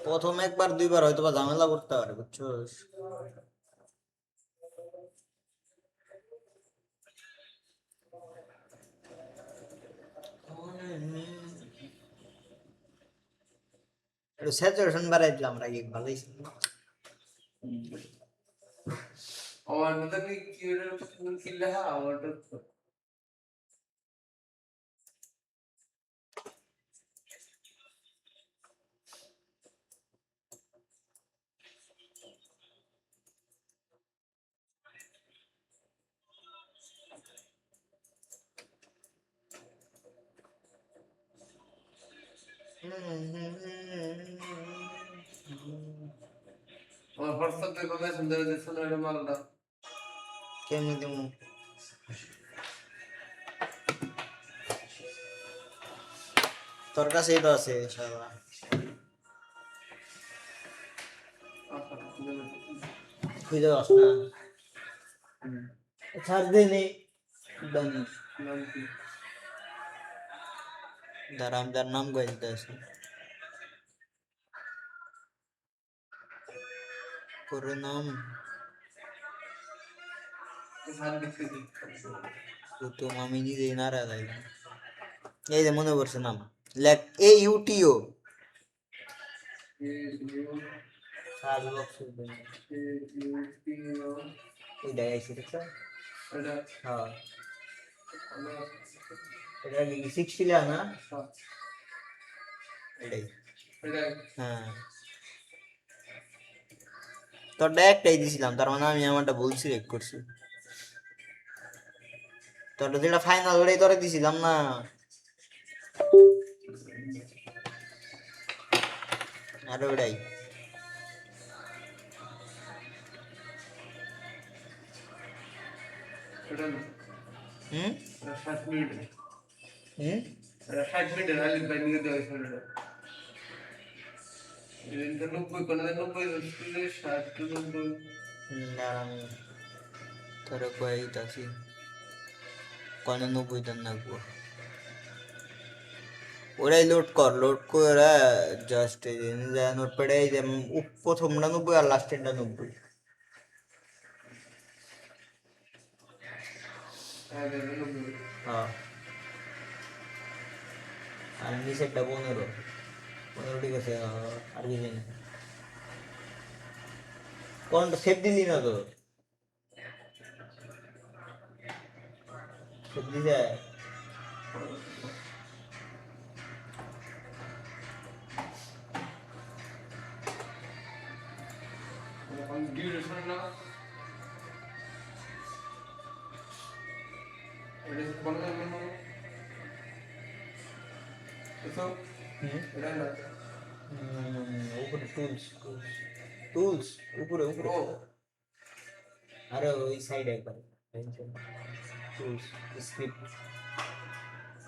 প্রথম একবার দুইবার হয়তো বা ঝামেলা করতে পারে, বুঝছো? একটু স্যাচুরেশন বাড়াই দিলাম, রাগি ভালোই ছিল। আমার মধ্যে কি কি লেখা আমার আমার হোয়াটসঅ্যাপ থেকে মেসেঞ্জারে দিছিল এটা মালটা কেমনি দেবো? তোর কাছেই তো আছে শালা। খুঁজে পাস না? ছাড় দে নেই দানি। দাঁড়া, আমি তার নাম কয়ে দিতে আসি। করে নাম প্রথম আমি নিজেই নাড়া যাইলাম। এই যে মনে পড়ছে নাম, লেখ এ ইউটিও। সার্চ বক্সে ওইটা আইছে, দেখছ? হ্যাঁ, এটা কি 60 লা না? এটাই। হ্যাঁ, তোরটা একটাই দিছিলাম, তার মানে আমি আমারটা ভুল সিলেক্ট করছি। তোরটা যেটা ফাইনাল ওটাই তোরে দিছিলাম না। আর ওটাই। হুম হুম 60 মিনিটের আলিফ ভাই নিয়ে দেওয়া হয়েছিল এটা 90 কোন 90 60 90। আর আমি তোরে কয়ে দিতাছি কোন 90 টান লাগবো। ওরাই লোড কর, লোড করে জাস্ট নোটপ্যাডে প্রথমটা 90 আর লাস্টেরটা 90। হ্যাঁ, আর নিচেরটা 15। 15 ঠিক আছে। আর কি জানি কোনটা সেভ দিলি না তো? সেভ দিছে? ডিউরেশন না এটা কোন না তো এটা না উপরে টুলস, টুলস উপরে উপরে। আরে ওই সাইডে একবার টুলস, স্ক্রিপ্ট,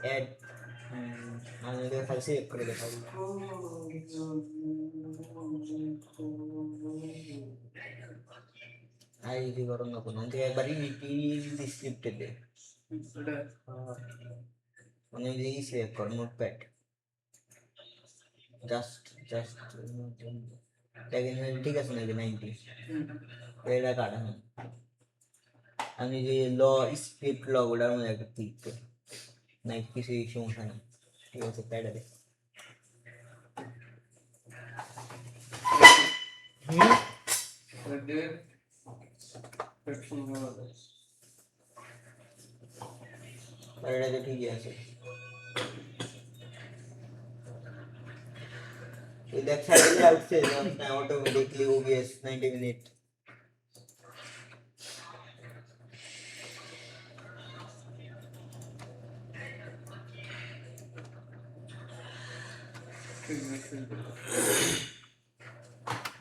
অ্যাড। আমি এটা খালি সেভ করে দেখাবো। আইডি করো না কোনো, তুই একবার স্ক্রিপ্টে দে। মানে এই সেভ কর নোটপ্যাড। জাস্ট ঠিক আছে নাকি 90? এটা কাটা না। আমি যে ল স্ক্রিপ্ট ল ওটার মধ্যে একটা ক্লিক করি, নাই কিছু সমস্যা নেই। ঠিক আছে, প্যাডে দে। এটা তো ঠিকই আছে। এই দেখ সাইডে উঠছে না অটোমেটিকলি ওবিএস 90 মিনিট।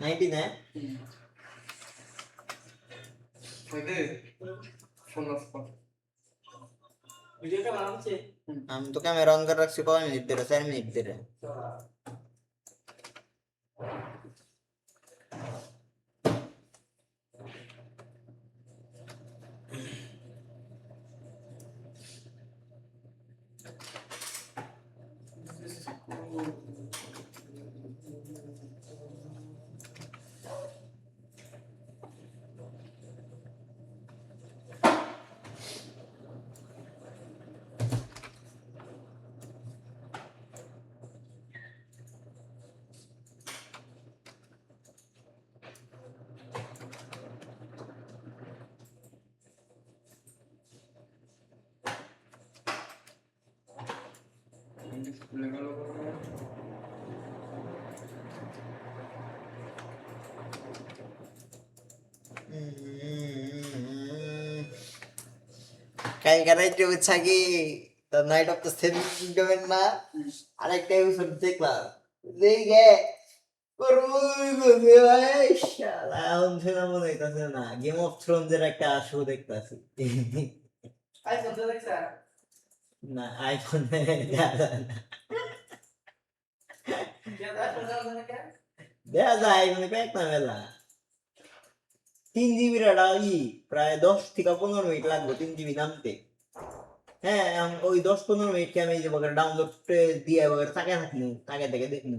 নাইনটি না? আমি তো ক্যামেরা অন করে রাখছি কয় মিনিট ধরে, 4 মিনিট ধরে। ডিসপ্লে কালো করবো। কালকে রাইতে হচ্ছে কি the night of the seven কিংডমের না আরেকটা এপিসোড দেখলাম দেখে ভাই শালা এখন সেটা মনে হইতাছে না গেম অফ থ্রোনস এর একটা শো দেখতাছি না আইফোন দেখা যায় মানে প্যাক না মেলা 3 GB টা প্রায় 10 থেকে 15 মিনিট লাগবে 3 GB নামতে হ্যাঁ ওই 10-15 মিনিট আমি এই যে ডাউনলোড দিয়ে তাকে থাকি তাকে দেখে দেখি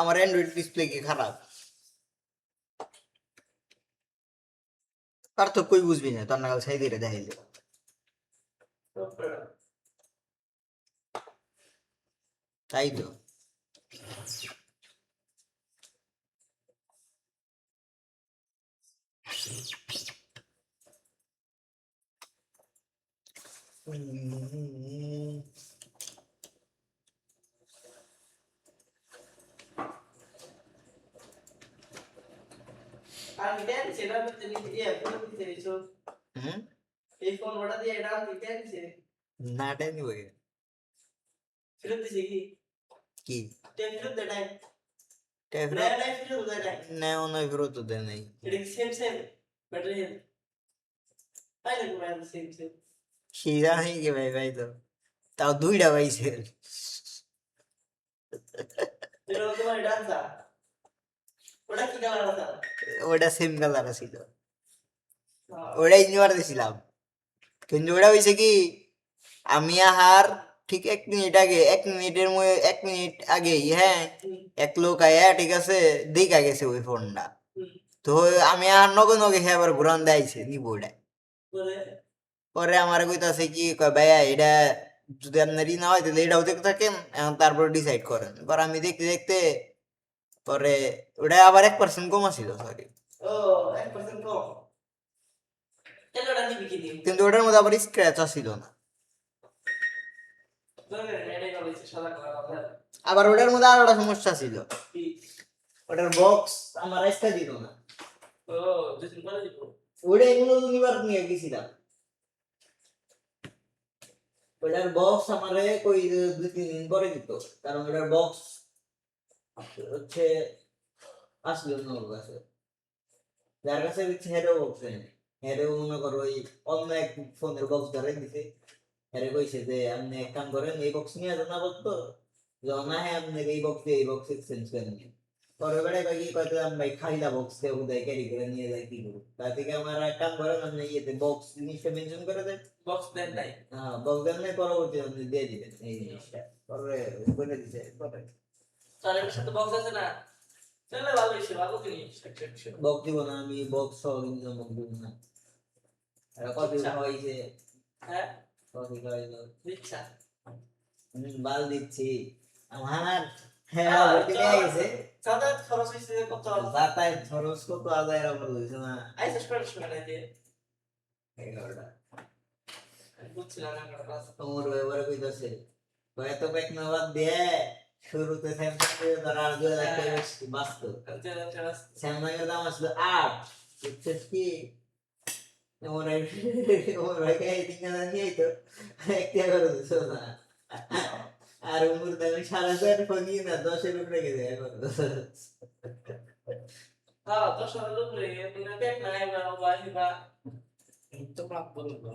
আমার অ্যান্ড্রয়েড ডিসপ্লে কি খারাপ পার্থক্যই বুঝবি না তোর নাগাল সাই দিয়ে দেখাইলে তাই তো না টেন কি নেও নয় ফেরত দেয় নাই সেই জানি কি ভাই ভাই তো তাও 2টা পাইছে ওটা সেম কালার ছিল ওটাই নিবার দিছিলাম কিন্তু ওটা হয়েছে কি আমি আহার ঠিক 1 মিনিট আগে 1 মিনিট আগে হ্যাঁ এক লোক আয়া ঠিক আছে দেখা গেছে ওই ফোনটা তো আমি আর নগে নগে হ্যাঁ আবার ঘুরান দেয়ছে নিব ওটা পরে আমার কইতাছে কি কয় ভাইয়া এটা যদি আপনার ই না হয় তাহলে এটাও দেখতে থাকেন এখন তারপর ডিসাইড করেন এবার আমি দেখতে দেখতে পরে ওটা আবার 1% কম ছিল সরি কিন্তু ওটার মধ্যে আবার স্ক্র্যাচ আসছিল না আবার ওটার মধ্যে আর একটা সমস্যা ছিল ওটার বক্স আমার রাস্তা দিত না ওটা এগুলো দুবার নিয়ে গেছিলাম ওটার বক্স আমারে কই 2-3 দিন পরে দিত কারণ ওটার বক্স হচ্ছে আসলো না ওর কাছে যার কাছে দিচ্ছে হেডও বক্স নেই হেডও মনে করো ওই অন্য এক ফোনের বক্স ধরে দিছে হেরে কইছে যে আপনি এক কাম করেন এই বক্স নিয়ে যান না বলতো যখন না হ্যাঁ আপনি এই বক্স দিয়ে এই বক্স এক্সচেঞ্জ করে নিন পরে বেড়ে কি কইতে ভাই খাইলা বক্স দিয়ে উদয় ক্যারি করে নিয়ে যায় কি করব তার থেকে আমার এক কাম করেন আপনি ইয়েতে বক্স জিনিসটা মেনশন করে দেন বক্স দেন নাই হ্যাঁ বক্স দেন নাই পরবর্তী আপনি দিয়ে দিবেন এই জিনিসটা পরে বলে দিছে পরে তাহলে এর সাথে বক্স আছে না তাহলে ভালো হইছে ভালো জিনিস বক্স দিব না আমি বক্স সহ কিন্তু বক্স দিব না আর কত হইছে হ্যাঁ কত হইলো দিচ্ছা বাল দিচ্ছি আমার হ্যাঁ ভর্তি হয়ে গেছে যাতায়াত খরচ হইছে কত যাতায়াত খরচ কত আদায় আমার হইছে না আইসা স্পেশাল দিয়ে 11টা বুঝছিলাম না কথা তোমার ব্যাপারে কইতাছে কয় তো ব্যাক না বাদ দিয়ে শুরুতে স্যামসাং এর ধর আর 2,000 টাকা বাঁচতো স্যামসাং এর দাম আসলো 8 বুঝছিস কি ওর ভাই কে দিন না নিয়ে তো একটা করে দিছো না আর উমর দামি 7,000 ফোন নিয়ে না 10-এর উপরে গেছে এখন হ্যাঁ 10,000 উপরে তুমি দেখ না এবার বাসিবা তো প্রাপ্ত বলবো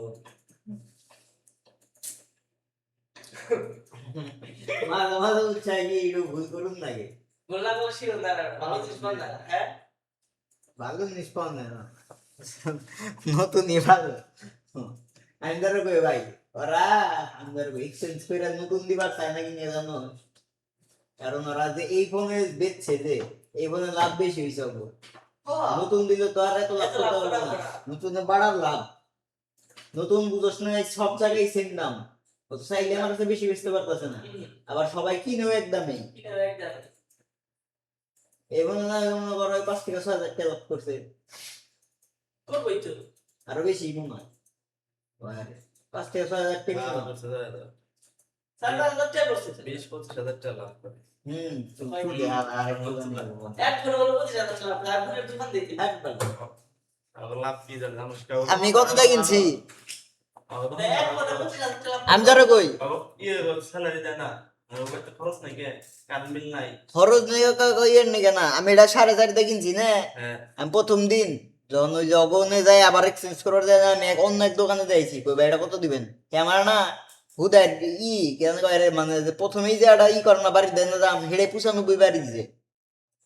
মাঝে মাঝে উচ্চাই কি একটু ভুল করুন নাকি বললা বলছি ওনারা ভালো নিষ্পন্ন না হ্যাঁ ভালো নিষ্পন্ন না নতুন ভালো আমি ধরো কই ভাই ওরা আমি ধরো এক্সচেঞ্জ করে নতুন দিবার চায় নাকি নিয়ে জানো কারণ ওরা যে এই ফোনে বেচছে যে এই ফোনে লাভ বেশি হয়েছে নতুন দিলে তো আর এত লাভ করতে পারবে না নতুন বাড়ার লাভ নতুন বুঝোস না সব জায়গায় সেম দাম ও তো চাইলে আমার কাছে বেশি বেচতে পারতেছে না আবার সবাই কিনেও একদমই এবং না মনে করো 5 থেকে 6 হাজার টাকা লাভ করছে করবোই তো আরো বেশি মনে হয় 5 থেকে 6 হাজার টাকা লাভ minimum। করছে দাদা। 7,000 টাকা করছে তো। 20-25 হাজার টাকা লাভ করে। শুধু আর একটু জানি। এক করে বলে 25,000 টাকা লাভ। লাভের দোকান দেখি। একবার। আবার লাভ কি জানে জানিস কেউ? আমি কতটা কিনছি আবার এক করে 25,000 টাকা লাভ। আমি যারা কই স্যালারি দেয় না। ওই তো খরচ নাই কে? কারেন্ট বিল নাই। খরচ নেই ইয়ের নিকে না, আমি এটা 4.5 কিনছি না। হ্যাঁ। আমি প্রথম দিন যখন ওই জগনে যাই আবার এক্সচেঞ্জ করার যায় আমি অন্য এক দোকানে যাইছি, কই ভাই এটা কত দিবেন? ক্যামেরা না হুদায় কেন কয় রে, মানে যে প্রথমেই যে এটা করে না বাড়ি দেন না দাম হেড়ে 95 বাড়ি দিছে।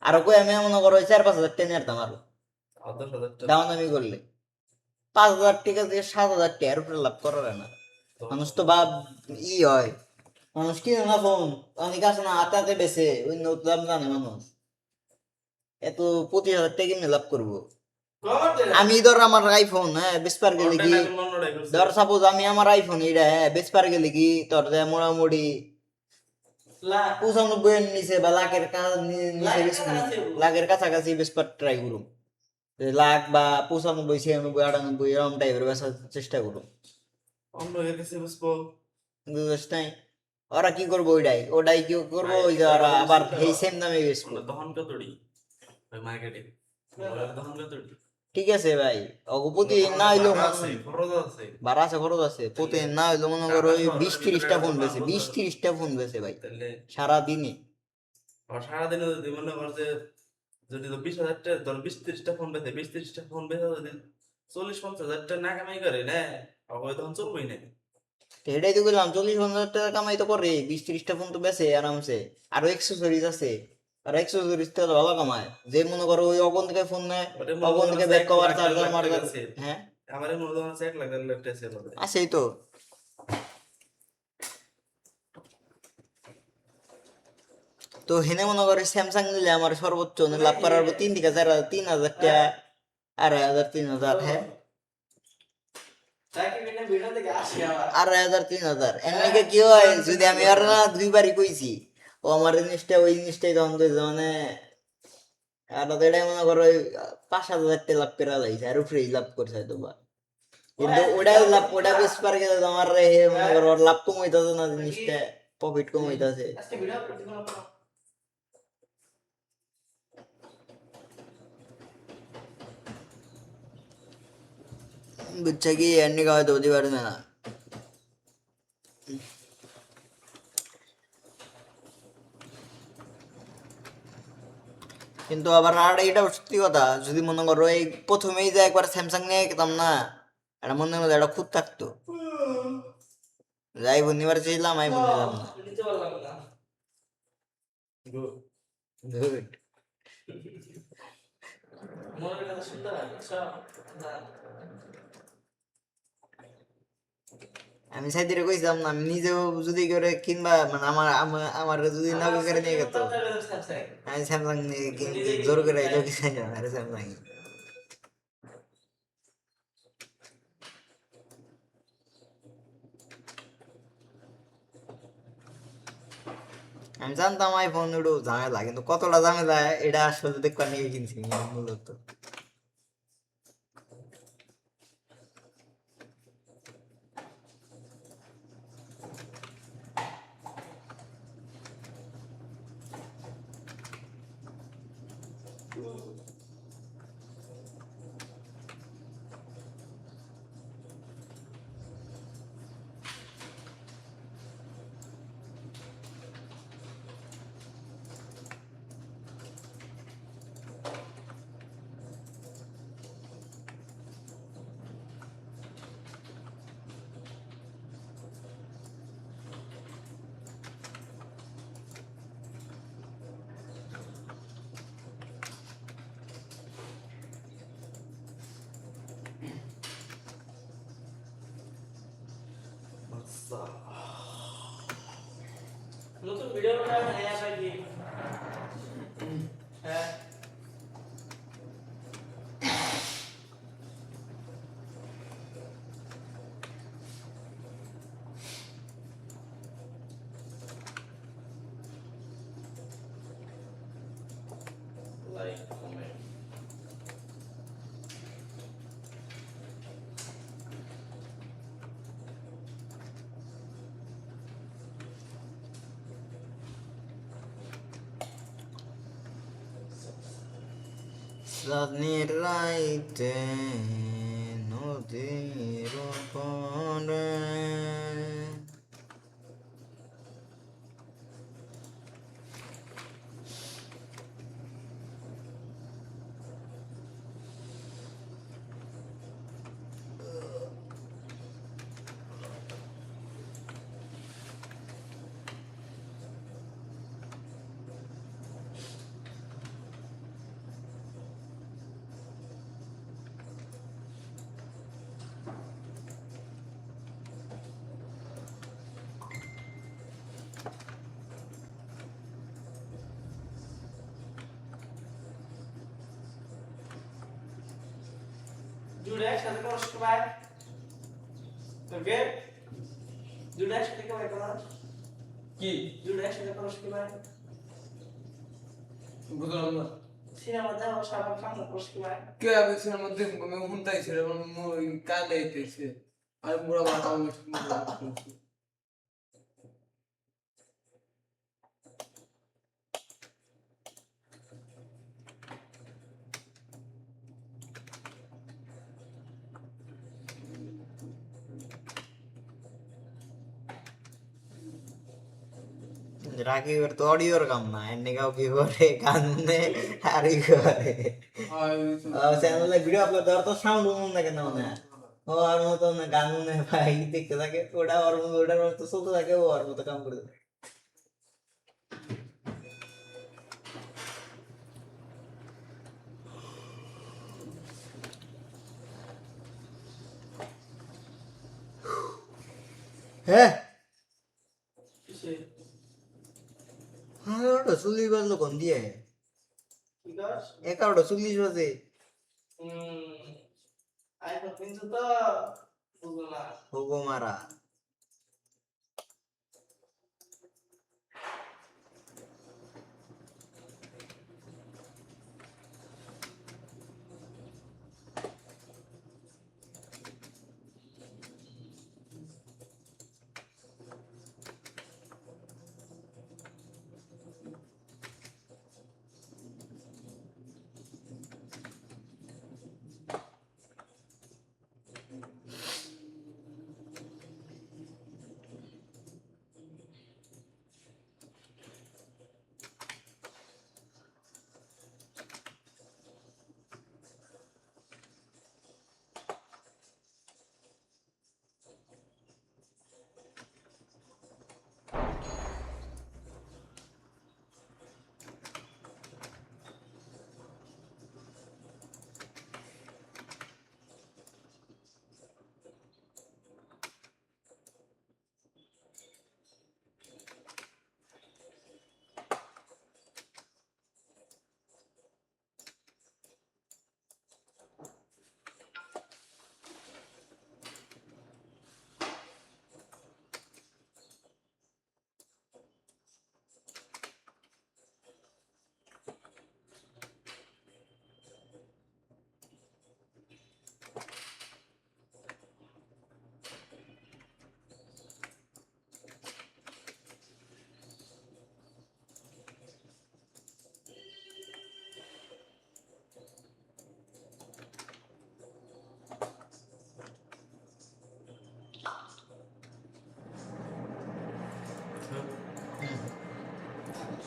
আরো কই আমি মনে করো 4-5 হাজার টাকা নিতাম আরো আর 10,000 টাকা। দাম আমি করলে 5,000 টাকা থেকে 7,000 টাকার উপরে লাভ করা যায় না। মানুষ তো ভাব হয়, মানুষ কিনে না ফোন, অনেক আছে না হাতে হাতে বেছে ওই নতুন দাম জানে মানুষ, এত 25,000 টাকা কিনে লাভ করবো। আমি ধর আমার আইফোন হ্যাঁ বেচবার গেলে কি, ধর সাপোজ আমি আমার আইফোন এটা হ্যাঁ বেচবার গেলে কি তোর যে মোটামুটি লাখ 95 এর নিচে বা লাখের নিচে লাখের কাছাকাছি বেচবার ট্রাই করুম। লাখ বা 95, 96, 98 এরকম টাইপের বেচার চেষ্টা করুম। অন্য এর কাছে বসবো। কিন্তু দোষ নাই, ওরা কি করবো ওটাই কি করবো ওই যে ওরা আবার এই সেম দামে বেচবো। তখন কতটি ওই মার্কেটে তখন কতটি? ঠিক আছে ভাই, অগপতি না হইলো খরচ আছে। ভাড়া আছে খরচ আছে, প্রতিদিন না হইলো মনে করো ওই 20-30টা ফোন বেছে, 20-30টা ফোন বেছে ভাই তাহলে সারাদিনে। আর সারাদিনে যদি মনে কর যে যদি 20,000 টাকা ধর 20-30টা ফোন বেচে 20-30টা ফোন বেচে যদি 40-50 হাজার টাকা না কামাই করে না অবয় তখন চলবেই না। এটাই তো বললাম 40-50 টাকা কামাই তো করে, 20-30টা ফোন তো বেছে আরামসে। আরো এক্সেসরিজ আছে, আর এক্সেসরিজ তো ভালো কামায়। যে মনে করো ওই অগন থেকে ফোন নেয়, অগন থেকে ব্যাক কভার চার্জার মার্জার হ্যাঁ আমার মনে হয় 1 লাখ 1.5 লাখ টাকা সেল হবে। আছেই তো। তো হেনে মনে করে স্যামসাং নিলে আমার সর্বোচ্চ লাভ করার 3 থেকে 4 3,000 টাকা, 2,500 3,000 হ্যাঁ তাকে মিনে ভিডিও থেকে আসি আবার। 2,500 3,000 এমনিকে কি হয় যদি আমি আর না 2 বারই কইছি ও আমার জিনিসটা ওই জিনিসটাই তখন কইছে মানে আর এটাই মনে করো 5,000 টাকা লাভ করে লাইছে আর ফ্রি লাভ করছে হয়তো বা, কিন্তু ওটাই লাভ ওটা বেশ পার গেলে তোমার মনে করো ওর লাভ কম হইতাছে না, জিনিসটা প্রফিট কম হইতাছে। আজকে ভিডিও করতে কোনো বুঝছে কি এমনি হয়তো হতে পারবে না। কিন্তু আবার আর এটা সত্যি কথা, যদি মনে করো এই প্রথমেই যে একবার স্যামসাং নিয়ে গেতাম না, এটা মনে হলো এটা খুব থাকতো, যাই নিবার চাইলাম আই নিলাম না। নিতে পারলাম না। Good. মনের কথা শুনতে হয় বুঝছো? না। আমি সাইদিরে কইছিলাম না আমি নিজেও যদি করে কিনবা মানে আমার যদি না করে নিয়ে গেত আমি স্যামসাং নিয়ে জোর করে আইলো কি আরে স্যামসাং। আমি জানতাম আইফোন একটু ঝামেলা, কিন্তু কতটা ঝামেলা এটা আসলে দেখবার নিয়ে কিনছি মূলত। নতুন ভিডিও বানানো হ্যাঁ ভাই কি হ্যাঁ লাইক কমেন্ট চাঁদনির রাইতে নদীর উপরে জুড়ে একসাথে করস কি ভাই ওকে জুড়ে একসাথে কি ভাই করস কি জুড়ে একসাথে করস কি ভাই বুঝলাম না সিনেমা যাও সবার সামনে করস কি ভাই কে আমি সিনেমার মধ্যে আমি শুনতাইছি রে মই কানে আইতেছে আর পুরো মাথা আমি শুনছি রাকিবের তো অডিওর কাম না এমনি কাউ কি করে কানুনে আর ই করে চ্যানেলে ভিডিও আপলোড দেওয়ার তো সাউন্ড মন থাকে না মানে ও আর মতো না গানুনে ভাই দেখতে থাকে ওটা ওর মতো ওটার মতো চলতে থাকে ও ওর মতো কাম করে দেয়। হ্যাঁ কিসে ওটা 40 বাজলো কোন দিয়ে কি করস 11:40 বাজে আইফোন কিনছো তো বুঝলো না হুগো মারা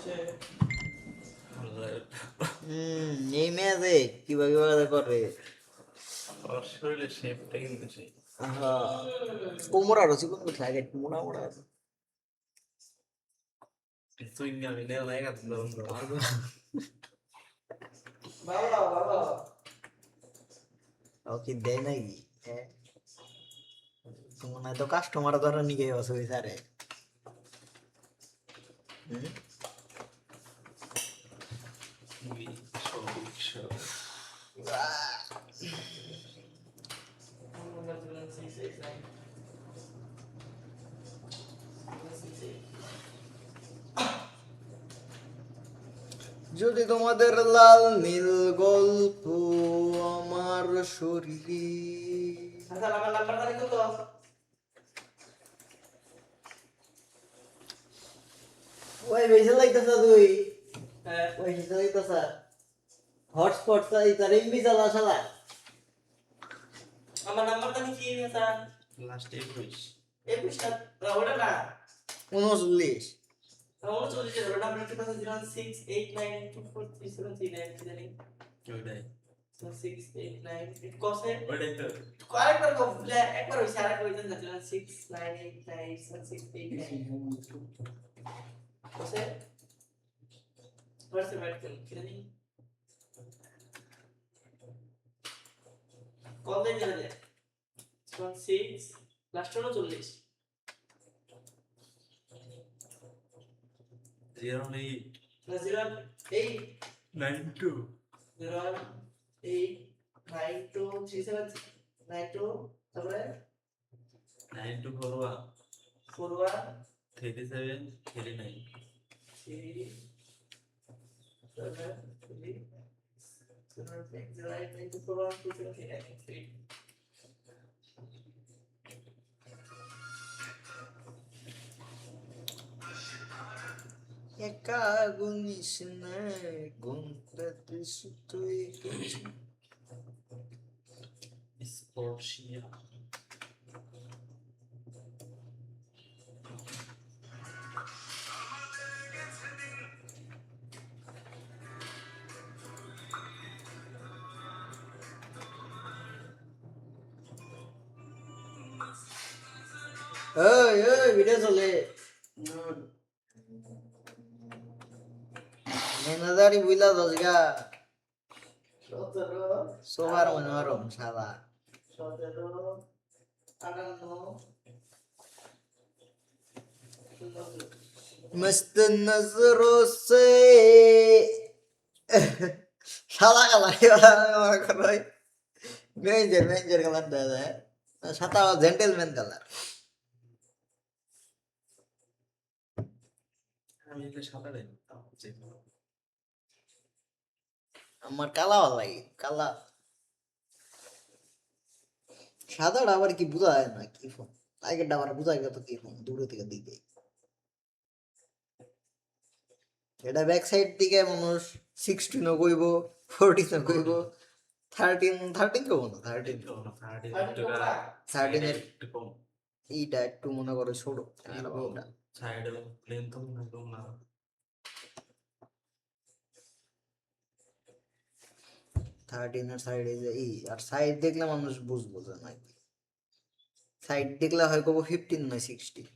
সে এই মেয়াদে কিভাবে কিভাবে করে আমার শরীরের শেপটা কিন্তু সেই কোমর আরো চিকন করতে লাগে মোটা মোটা তুই আমি নেও নাই কাজ ভালো ভালো ওকে দেয় নাকি মনে হয় তো কাস্টমার ধরো নিয়ে বসে স্যারে যদি তোমাদের লাল নীল গল্প আমার শরীরে আচ্ছা আমার নাম্বার জানি কত ওই বেশি লাগতেছ তুই হ্যাঁ ওই বেশি লাগতেছ হটস্পট চাই তার এমবি চালা শালা আমার নাম্বারটা কি স্যার লাস্ট 21 21টা ওটা না 39 আমার চলে যাবে ওটা নাম্বার ঠিক আছে 0689243739 জানি ওইটাই 0689 এটা কসে ওইটাই তো আরেকবার কমপ্লে একবার হইছে আরেকবার হইছে 6989 কসে ফার্স্ট রাইট কি জানি কল দেন জানা 6 লাস্ট 39 08 08 92 08923792 তারপরে 9241 41 37 39 একা গুনিস না গুনতে তুই স্পর্শিয়া ওই ওই ভিডিও চলে মেনাদারি বুইলা দশগা 17 সোবার মনোরম শালা 17 मस्त नजरों से শালা কালা আমার কই মেঞ্জের কালার দাদা সাদা জেন্টলম্যান কালার আমি এটা সাঁতারে যে আমার কালা ভালো লাগে কালা সাদাটা আবার কি বোঝা যায় না কি ফোন আগেরটা আবার বোঝা গেল কি ফোন দূরে থেকে দিকে এটা ব্যাক সাইড দিকে মানুষ 16 ও কইব 14 ও কইব 13 কইব না 13 13 এর একটু কম এইটা একটু মনে করো ছোট আর ওটা সাইডে প্লেন তো না 13 এর সাইডে যে এই আর সাইড দেখলে মানুষ বুঝবো যে না সাইড দেখলে হয় কব 15 নয় 16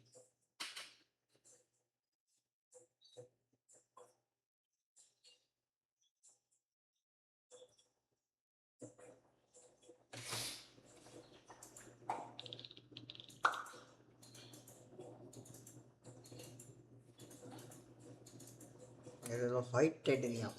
এটা হলো হোয়াইট টাইটেনিয়াম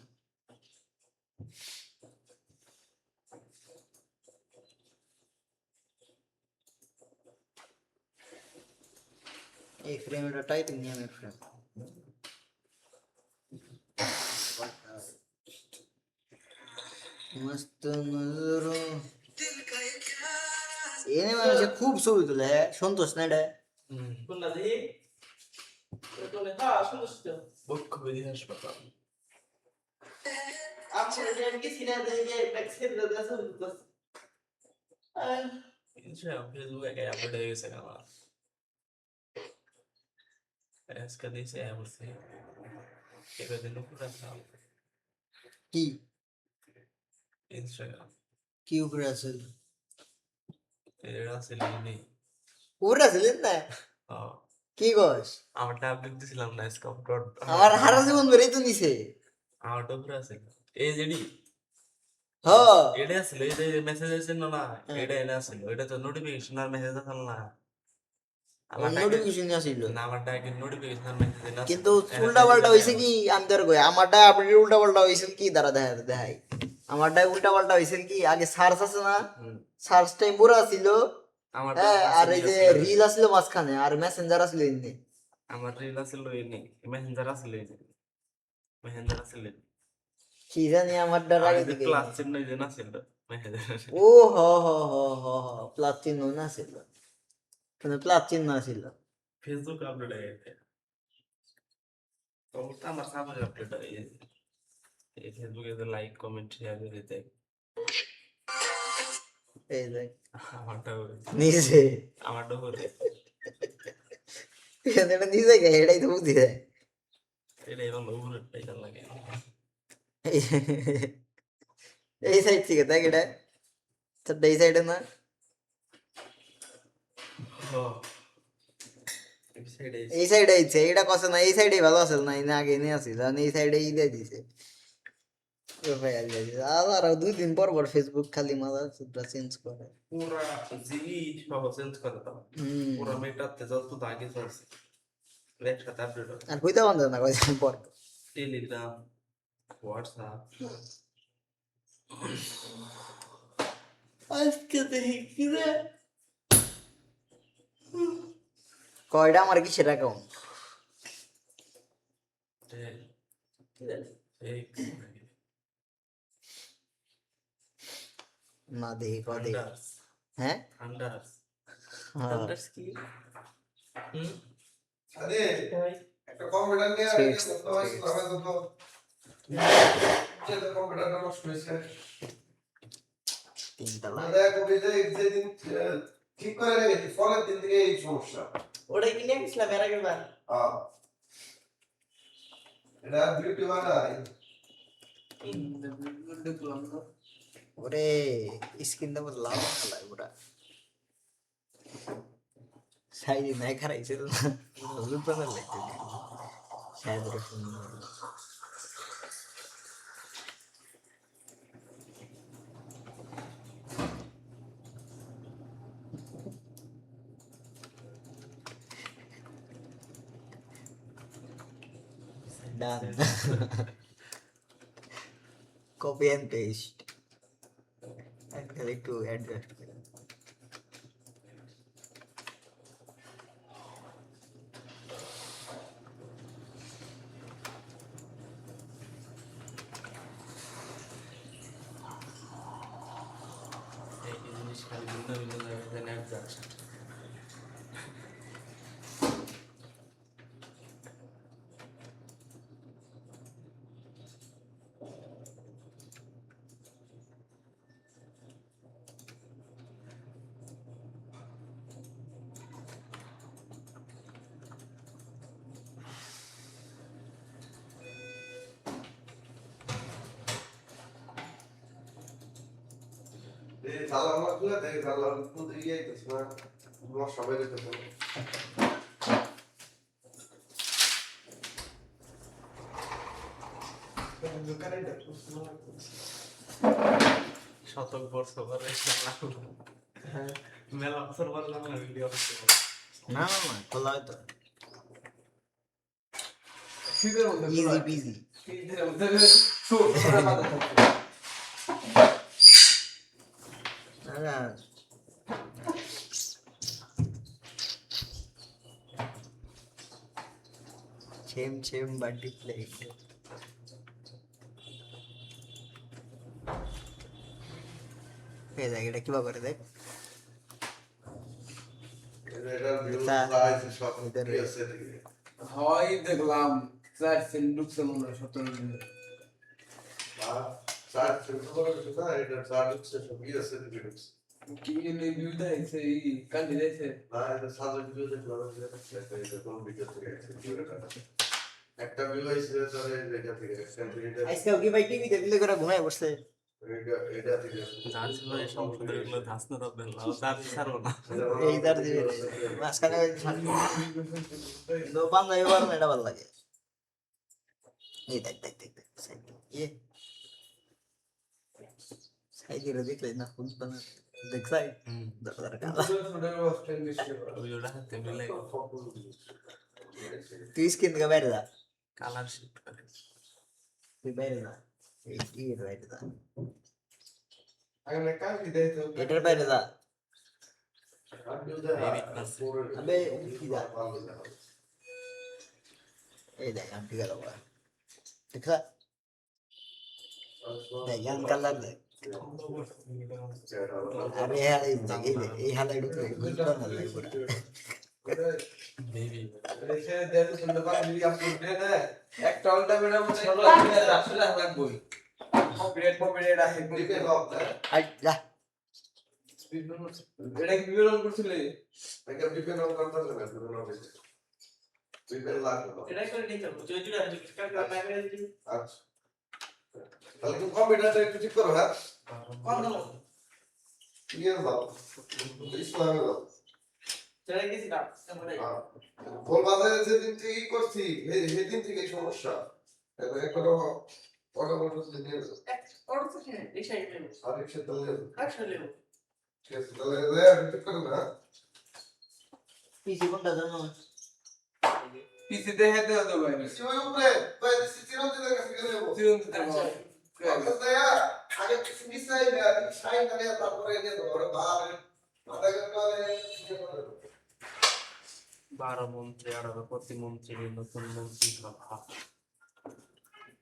এই ফ্রেম এটা টাইটেনিয়ামের ফ্রেম মস্ত নজরো এনে মানুষে খুব ছবি তোলে সন্তোষ না এটা কোনটা দেখি কোনটা হ্যাঁ সুন্দর বক্ষ বিধি হাসপাতাল আপনি যে আমি কি সিনা দেখে ব্যাক সাইড দাদা সব ইনস্টাগ্রাম ফেসবুকে আপলোড হয়ে গেছে আমার আজকে দিয়েছে বলছে এবার দিন পুরো কি ইনস্টাগ্রাম কি উপরে আছে এটা আছে নেই উপরে আছে না কি কস আমার ট্যাব দিছিলাম না স্কপ ডট আমার হারা জীবন বেরিয়ে তো নিছে আমার উপরে আছে এই যেডি হ্যাঁ এটা আছে এই যে মেসেজ আছে না এটা এনে আছে এটা তো নোটিফিকেশন আর মেসেজ আছে না আমার নোটিফিকেশন আসিল না আমার টাকে নোটিফিকেশন আর মেসেজ এনে কিন্তু উল্টা পাল্টা হইছে কি আমি তোর কই আমারটা আপডেট উল্টা পাল্টা হইছে কি দাঁড়া দেখাই আমারটা উল্টা পাল্টা হইছে কি আগে সার্চ আছে না সার্চ টাইম পুরো ছিল আমার হ্যাঁ আর এই যে রিল আসলো মাঝখানে আর মেসেঞ্জার আসলো এমনি আমার রিল আছিল এনে মেসেঞ্জার আছিল এই যে মেসেঞ্জার আছিল কি জানি আমারটা আগে দিকে ক্লাস চিহ্ন যে না ছিল মেসেঞ্জার ও হ হ হ হ হ প্লাস চিহ্ন না ছিল মানে প্লাস চিহ্ন ছিল ফেসবুক আপলোড হয়ে গেছে তো আমার সামনে আপলোড হয়ে গেছে এই ফেসবুকে তো লাইক কমেন্ট শেয়ার করে দেয় এই দেখ আমারটা নিচে আমারটা করে এটা নিচে গে এটাই তো বুদ্ধি দেয় এটাই ভালো উপরের টাইটাল লাগে এই সাইড থেকে দেখ এটা তোর এই সাইডে না এই সাইডে আইছে এটা কষ্ট না এই সাইডে ভালো আছে না না আগে নিয়ে আসি জানি এই সাইডে দিয়ে দিছে আবার 2 দিন পর পর ফেসবুক খালি মাথা সুদ্ধা চেঞ্জ করে পুরা জিনিস সব চেঞ্জ করে দাও পুরা মেটাতে যত আগে চলছে একসাথে আপডেট হয় আর কইতে বন্ধ না কয়দিন পর টেলিগ্রাম হোয়াটসঅ্যাপ আজকে দেখি কি রে কয়টা আমার কিসের অ্যাকাউন্ট না দেখি কদে হ্যাঁ আন্ডার্স হ্যাঁ আন্ডার্স কি আরে একটা কম্পিউটার নিয়ে Six, কম্পিউটারটা নষ্ট হয়েছে তিনতলা দেখো যেদিন ঠিক করে রেখেছি ফলের দিন থেকে এই সমস্যা ওটাই কিনে গেছিলাম এর আগের বার এটা বিউটি বানাই ওরে স্কিন দাও লাল কালার পুরা সাইড নাই খারাইছে তো হলুদ বানার লাগছে শায়দ রকম done copy and paste and click to adjust এই জিনিস খালি ভিন্ন ভিন্ন জায়গাতে নেট যাচ্ছে জানলা আমার খুলে দেখ জানলা খুলতে গিয়ে আইতেছে না আমার সবাই যেতেছে শতক বর্ষ পরে মেলা বছর বললাম না ভিডিও করতে না না না খোলা হয়তো শীতের মধ্যে ইজি পিজি শীতের মধ্যে ছোট ছোট পাতা থাকে না চেম চেম বাডি প্লে এই দেখ এটা কিভাবে করে দেখ এটা ভিউ তা, সাইজ সব এদের আছে দেখি হয় দেখলাম চার সেন্ট ঢুকছে মনে হয় 17 দিনে চার সেন্ট করে না এটা চার ঢুকছে সব আছে দেখি ঢুকছে কি এনে ভিউ দেখাইছে এই কান্দি দেখাইছে না এটা সাজা ভিউ দেখলাম এটা কোন ভিডিও থেকে একটা ভিউ আইছে তাহলে এটা থেকে সেন্টিমিটার আজকে কি ভাই টিভিতে প্লে করে ঘুমায় বসছে এটা থেকে জানছি ভাই সমস্যা এগুলো ধাস না রাখবেন না তার ছাড়বো না এই দার দিবে মাঝখানে দোকান যাইবার না এটা ভালো লাগে এই দেখ দেখ দেখ দেখ সাইড ইয়ে সাইড এর দেখলে না ফুল বানা দেখ সাইড দরকার কালা ভিডিওটা হাতে মিলে তুই স্ক্রিন থেকে বাইরে যা কালার শিফট করে তুই বাইরে যা এই টিভির বাইরে যা আগে কাজ দিতে তো এটার বাইরে যা আবে কি যা এই দেখ আমি গেল দেখ দেখ ইয়ান কালার দেখ আরে এই হালাই ঢুকলে গুড বানালে পুরা বেবি এসে দেড় ঘন্টা পর যদি আপলোড দেয় না একটা ঘন্টা বেড়ে মনে হয় 400 টাকা লাগবে কপিরাইট আছে দিকে লক না আই যা এটা কি বিবরণ করছিলে এটা বিবরণ করতে হবে না বিবরণ হবে বিবরণ লাগবে এটা করে নিতে হবে জয় জুড়ে আছে কার কার না করে দিই আচ্ছা তাহলে তুমি কম্পিউটারটা একটু ঠিক করো হ্যাঁ কোন দাও ইয়ে দাও ইসলামে দাও চলে গেছি না তারপরে ভোল বাজারে যেদিন থেকে করছি সেদিন থেকে সমস্যা এখন একটা অর্ডার করতে নিয়ে যাও অর্ডার তো কিনে রিকশা কিনে আর রিক্সা তাহলে আসলে ঠিক আছে তাহলে ঠিক করো না পিসি কোনটা জানো পিসি দেখে দেওয়া যাবে না সিওই উপরে কই চিরঞ্জিতের কাছে গেলে যাবো চিরঞ্জিত আচ্ছা দয়া আগে কিছু মিসাই না সাইন করে তারপরে নিয়ে যাবো ওরে বাবা মাথা করে 12 মন্ত্রী 18 প্রতিমন্ত্রী নতুন মন্ত্রী সভা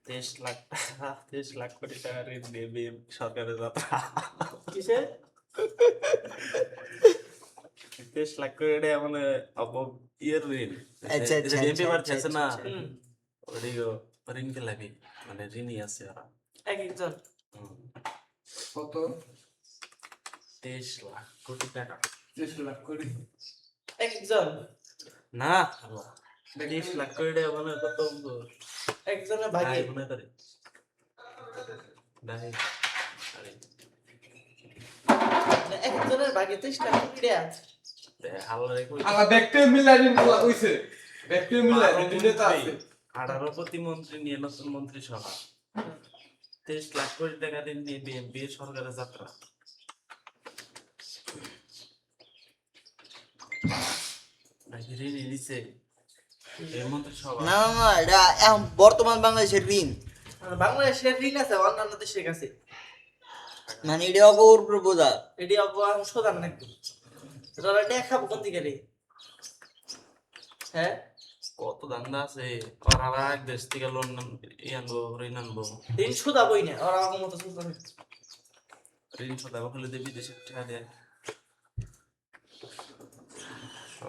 23 লাখ কোটি টাকা ঋণ নেবে সরকারের যাত্রা কিসে 23 লাখ কোটি টাকা মানে ইয়ের ঋণ আচ্ছা, আচ্ছা, এমপি আচ্ছা, পার্টি আছে না হুম ওদিকে ঋণ কে লাগে মানে ঋণই আছে ওরা এক একজন কত 23 লাখ কোটি টাকা 30 লাখ করে এক একজন না 23 লাখ কোটি টাকা মানে কত একজনের ভাই ভাগে মনে করে ভাই আরে একজনের ভাগে 30 টাকা করে আছে আল্লাহ রে কই আলা ব্যাকটেরিয়া মিলাই দিন বলা কইছে ব্যাকটেরিয়া মিলাই দিনে তো আছে 18 প্রতিমন্ত্রী নিয়ে নতুন মন্ত্রী সভা 23 লাখ কোটি টাকা ঋণ নিয়ে বিএনপি সরকারের যাত্রা নাকি ঋণ নিছে এই মন্ত্রী সভা না না না এটা এখন বর্তমান বাংলাদেশের ঋণ আর বাংলাদেশের ঋণ আছে অন্যান্য দেশের কাছে মানে এটা অগর উপরে বোঝা এটি অপরাধ সোধান নাকি তোরা দেখাবো কোন দিকে রে হ্যাঁ কত ধান্দা আছে আর আর এক দেশ থেকে লোন আনবো ঋণ আনবো ঋণ শোধাবই না ওরা আমার মতো শোধ ঋণ সদাব হলে দিয়ে বিদেশে টাকা দেয়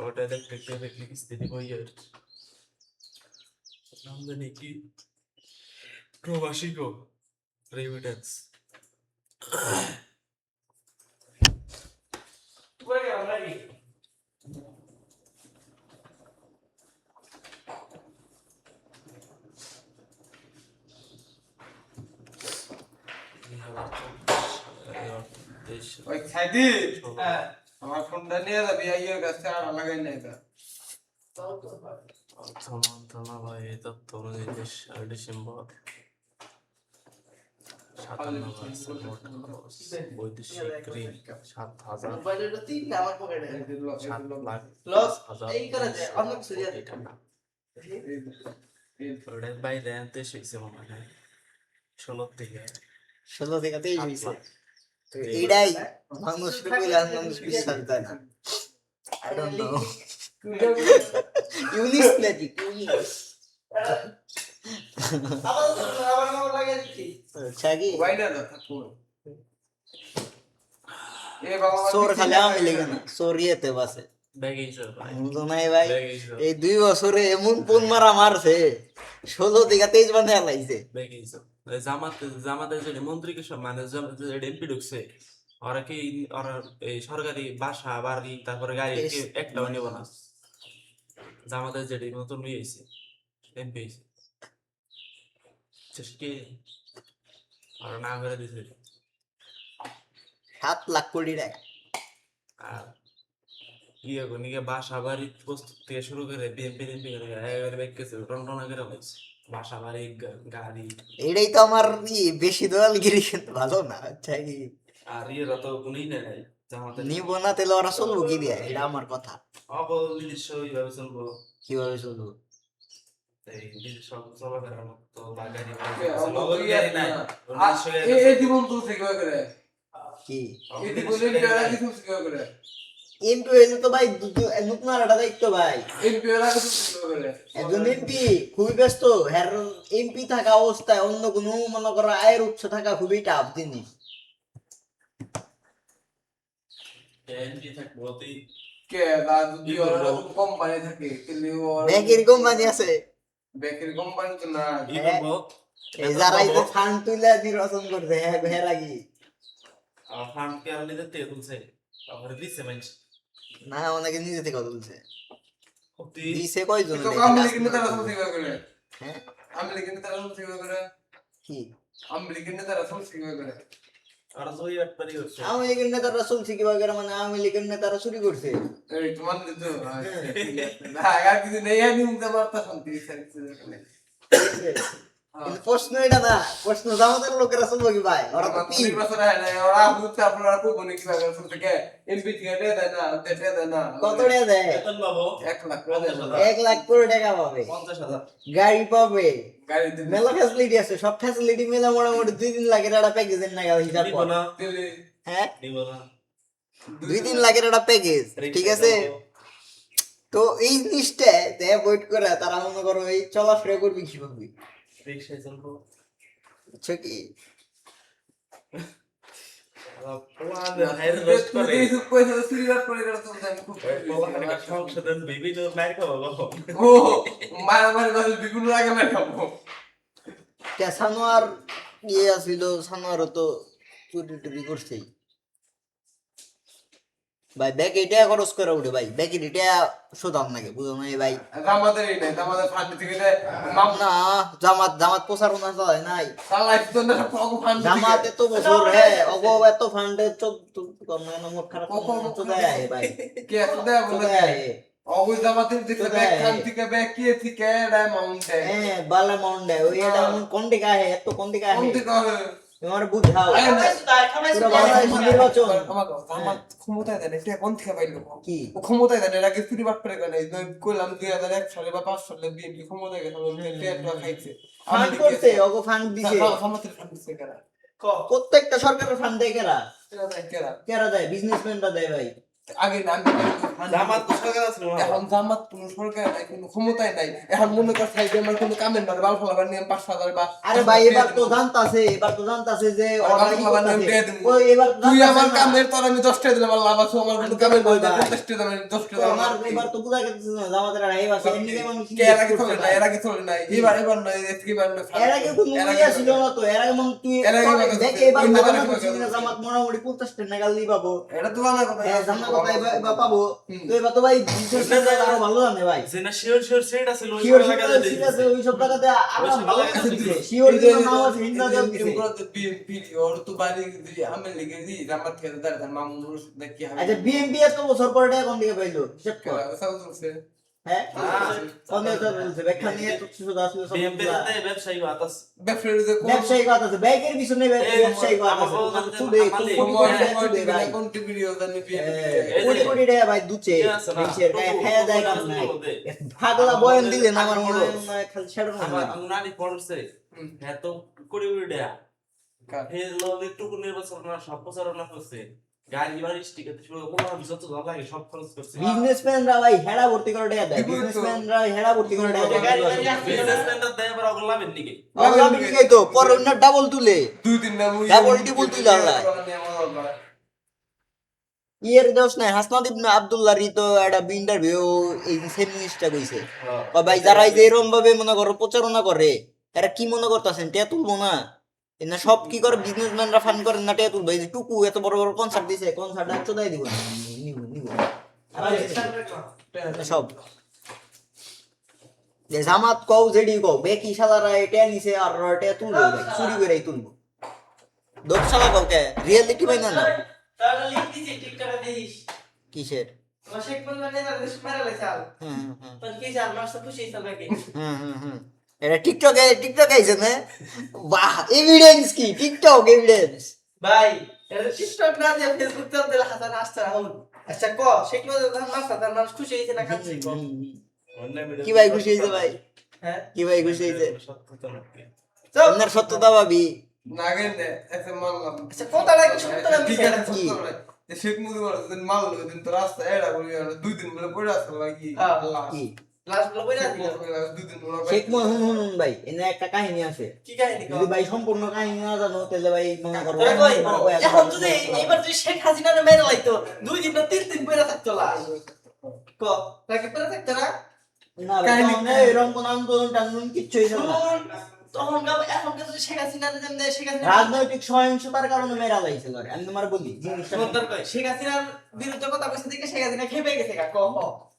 ওটা দেখতে দেখতে কিস্তি দিব ইয়ার নাম জানি কি প্রবাসী গো রেমিটেন্স করে গেলাম নাকি ওই খাইদি হ্যাঁ আমার ফোনটা নিয়ে যাবি আইয়ের কাছে আর লাগাই না এটা তাও তো ভাই। অর্থ মন্ত্রণালয় এই তথ্য অনুযায়ী 23 ডিসেম্বর 97 মোট খরচ বৈদেশিক ঋণ 7,000 মোবাইলের তিন না আমার পকেটে 7 লাখ লস 10,000 এই করে যে অন্য কিছু দিয়ে কোটি টাকা ওটার বাইরে আনতে শিখছে মনে হয় 16 থেকে 16 থেকে 23 7 হইছে লাখ। এটাই মানুষ কইলা মানুষ বিশ্বাস দেয় না আই ডোন্ট নো ইউনিস ম্যাজিক ইউনিস আবার নাম লাগিয়ে দিচ্ছি ছাগি ওয়াইডা না থাকো এ বাবা সোর খালি আমি লেগে না সোর ইয়েতে বাসে ব্যাগে হিসাবে ভাই তো নাই ভাই ব্যাগে হিসাবে এই 2 বছরে এমন কোন মারা মারছে 16 থেকে 23 বান্ধে লাইছে ব্যাগে হিসাবে জামাতের যে মন্ত্রী কি সব মানে এমপি ঢুকছে ওরা কি ওরা এই সরকারি বাসা বাড়ি তারপরে গাড়ি কি একটাও নেব না জামাতের যে নতুন নিয়ে এসেছে এমপি কি আর না করে দিছে 7 লাখ কোটি টাকা আর ইয়ে কোনিকে বাসা বাড়ি প্রস্তুত থেকে শুরু করে বিএনপি করে একেবারে ব্যাগকেছে টনটনা করে হয়েছে বাসা বাড়ি গাড়ি এটাই তো আমার বেশি দয়ালগিরি কিন্তু ভালো না ছাগি আর ইয়েরা তো কোনই নেই জামাতের নিব না তাহলে ওরা চলবো কি দিয়ে এটা আমার কথা অবলিশ ওইভাবে চলবো কিভাবে চলবো এই নিজস্ব চলাফেরার মতো বা গাড়ি গাড়ি নাই এই জীবন তো থেকে করে কি এই জীবন এর কিছু থেকে করে এমপি হইলে তো ভাই নতুন আর একটা দায়িত্ব ভাই এই বেলা কিছু থেকে করে একজন এমপি খুবই ব্যস্ত হ্যার এমপি থাকা অবস্থায় অন্য কোনো মনে করো আয়ের উৎস থাকা খুবই টাফ জিনিস এমপি থাকবো তুই কে যদি ওরা কোম্পানি থাকে তাহলে ব্যাংকের কোম্পানি আছে ব্যাংকের কোম্পানি তো না ই করবো এই যারা এই যে ফান্ড তুলে নির্বাচন করছে হ্যাঁ হ্যাঁ লাগি ফান্ড কে আর নিজের থেকে তুলছে তারপরে দিচ্ছে মানুষ না অনেকে নিজে থেকে তুলছে সত্যি দিছে কয়জন তো আমলি কিন্তু তারা সমস্যা করে হ্যাঁ আমলি কিন্তু তারা সমস্যা করে কি আমলি কিন্তু তারা সমস্যা করে আর জয় একবারই হচ্ছে আওয়ামী লীগের নেতারা চলছে কিভাবে করে মানে আওয়ামী লীগের নেতারা চুরি করছে এই তোমার তো না আর কিছু নেই আমি মুখে মারতা শান্তি সার্ভিস কিন্তু প্রশ্ন এটা না প্রশ্ন জামাতের লোকেরা চলবো কি ভাই ওরা তো কি কত টাকা দেয় বেতন পাবো 1 লাখ করে টাকা পাবে 50,000 গাড়ি পাবে মেলা ফ্যাসিলিটি আছে সব ফ্যাসিলিটি মিলে মোটামুটি 2-3 লাখের একটা প্যাকেজের নাগাল হিসাব নিব কর না হ্যাঁ নিব না 2-3 লাখের একটা প্যাকেজ ঠিক আছে তো এই জিনিসটা ওয়েট করে তারা মনে করো এই চলাফেরা করবি কিভাবে রিকশায় চলবো বুঝছো কি সংশোধন বিভিন্ন মার খাবো বিভিন্ন আগে মেরে খাবো সানোয়ার ইয়ে আছিল সানোয়ারও তো চুরি টুরি করছেই ভাই ব্যাগ এটা খরচ করে উঠে ভাই ব্যাগ এটা শোধাম নাকি বুঝো না ভাই আমাদের এই নাই আমাদের ফান্ড থেকে না জামাত প্রচারণা চালায় নাই ফান্ড জামাত এত বছর হ্যাঁ অগো এত ফান্ডে মোট খারাপ তো দেয় ভাই কে এত দেয় তো বলে দেয় অগুই জামাতের দিকে ব্যাগ খান থেকে ব্যাগ কি থেকে ডায়মন্ড হ্যাঁ বালা মাউন্ডে ওই এটা কোন দিকে আহে এত কোন দিকে কোন আহে থেকে হবে তোমার বুঝাও পুরো বাংলাদেশ নির্বাচন আমার ক্ষমতায় দেন এটা কোন থেকে পাইলো কি ও ক্ষমতায় দেন এর আগে চুরি বাট করে গেল কইলাম 2001 সালে বা 5 সালে বিএনপি ক্ষমতায় গেছে পেটটা খাইছে ফান্ড করছে অগো ফান্ড দিছে ক্ষমতার ফান্ড দিছে কারা প্রত্যেকটা সরকারের ফান্ড দেয় কেরা কারা কেরা দেয় বিজনেসম্যানরা দেয় ভাই আগে না জামাত তো সরকার আছে এখন জামাত কোনো সরকার নাই কোনো ক্ষমতায় নাই এখন মনে কর সাইডে আমার কোনো কামের না বাল ফলাবার নিয়ম 5,000 বা আরে ভাই এবার তো জানতাছে যে ওরা কি করতাছে। ওই এবার তো তুই জানতাছে আমার না। কামের তোর আমি 10 টাকা দিলাম আর লাভ আছে আমার কোনো কামের বই না 50 টাকা আমি 10 টাকা আমার এবার তো বুঝা গেছে না জামাতের রাইব আছে এমনি মানুষ কে এর আগে চলে নাই এর আগে চলে নাই এবার নয় এবার নয় এর আগে কোনো ইয়া ছিল না তো এর আগে মন তুই এর আগে মানে দেখে এবার অন্য জামাত কথা করছিস না, জামাত মোটামুটি 50 টাকা নাগাল নি পাবো এটা তো বানা কথা হ্যাঁ জামাত কথা এবার পাবো তো এবার তো ভাই বিজনেসম্যানরা আরো ভালো জানে ভাই যেটা শিওর সেট আছে ওই শিওর টাকা শিওর দিয়ে ঠিক আছে ওই সব টাকাতে আরো ওই সব ভালো টাকা কাছে দিয়ে দিছে দিছে। শিওর যে নাম আছে হিন্দা দেব দিছে বিএনপি ওর তো বাড়ি দি আমি লিখে দি জামাত থেকে দাঁড়ান মামুনুর দেখি হবে আচ্ছা বিএনপি এত বছর পরে টাকা কোন দিকে পাইলো হিসাব কর হ্যাঁ কোন দিকে বলছে ব্যাখ্যা নিয়ে তো কিছু দাস সব বিএমপি তে ব্যবসায়ী বাতাস ব্যবসায়িক কথা আছে ব্যাংকের পিছনে ব্যবসায়িক কথা আছে তুই কোটি কোটি টাকা ভাই দুচে দেশের গায়ে খায়া যায় কাজ নাই পাগলা বয়ান দিলে না আমার মনে হয় খালি ছেড়ে আমার না নানি পড়ছে এত কোটি কোটি টাকা হে লগে টুকু নির্বাচন না সব প্রচারণা করছে গাড়ি বাড়ি স্টিকার শুরু কোনো বিশত জল লাগে সব খরচ করছে বিজনেসম্যানরা ভাই হেডা ভর্তি করে টাকা দেয় বিজনেসম্যানরা হেডা ভর্তি করে টাকা দেয় বিজনেসম্যানরা দেয় আবার ওগুলা লাভের দিকে আল্লাহ বিলিগাই তো পর অন্য ডাবল তুলে ডাবল টিবল তুলে আল্লাহ ইয়ের দোষ নাই হাসনাত ইবনে আব্দুল্লাহ রি তো একটা ইন্টারভিউ এই ফেমিনিস্টটা কইছে ভাই যারা এই যে এরকম ভাবে মনে করো প্রচারণা করে এরা কি মনে করতেছেন টিয়া তুলবো না না সব কি করে বিজনেসম্যানরা ফান্ড করেন না টিয়া তুলবো এই যে টুকু এত বড় বড় কনসার্ট দিছে কনসার্ট চোদাই দিব নিব সব যে জামাত কও যেডি কও বেকি শালারা এটা নিছে আর এটা তুলবো চুরি করে তুলবো দোষ শালা কও কে রিয়েলিটি পাই না তাহলে লিখ দিছি টিকটকে দিস কিসের আমার শেখ বন্ধু নেতা দেশ মারালে চাল হ্যাঁ তো কি চাল মাস তো খুশি হিসাবে কি এটা টিকটকে আইছে না বাহ এভিডেন্স কি টিকটক এভিডেন্স ভাই এটা টিকটক না দিয়ে ফেসবুক তে দিলে হাজার আসছে রাহুল আচ্ছা ক শেখ বন্ধু মাস তার মানুষ খুশি হইছে না কাছে ক কি ভাই খুশি হইছে ভাই হ্যাঁ কি ভাই খুশি হইছে সত্যতা নাকি চল আপনার সত্যতা ভাবি নাগেন এসে মানলাম আচ্ছা কথাটা কি সত্য না ঠিক মিথ্যা? আছে সত্য বলে যে শেখ মুজিবুর দিন মারলো দিন তো রাস্তা এড়া বলি আর 2 দিন বলে পড়ে আসলো কি আল্লাহ কি লাস্ট গুলো বইরা দিল 2 দিন বলে শেখ মোহাম্মদ ভাই এনে একটা কাহিনী আছে কি কাহিনী যদি ভাই সম্পূর্ণ কাহিনী না জানো তাহলে ভাই মনে করো তোরা কই এখন যদি এইবার যদি শেখ হাসিনা মেরে লাইতো 2 দিন না 3 দিন পরে থাকতো লাশ ক তাকে পরে থাকতে না না ভাই, কাহিনী- তখন এরকম কোনো আন্দোলন টান্দোলন কিচ্ছুই ছিল না। শোন, তখন এখন কিন্তু শেখ হাসিনা যেমনি শেখ হাসিনা রাজনৈতিক সহিংসতার কারণে মেয়েরা লাইছিল আর আমি তোমার বলি জিনিসটা সন্তান কয় শেখ হাসিনার বিরুদ্ধে কথা কইছে দিকে শেখ হাসিনা খেপে গেছে গা কহ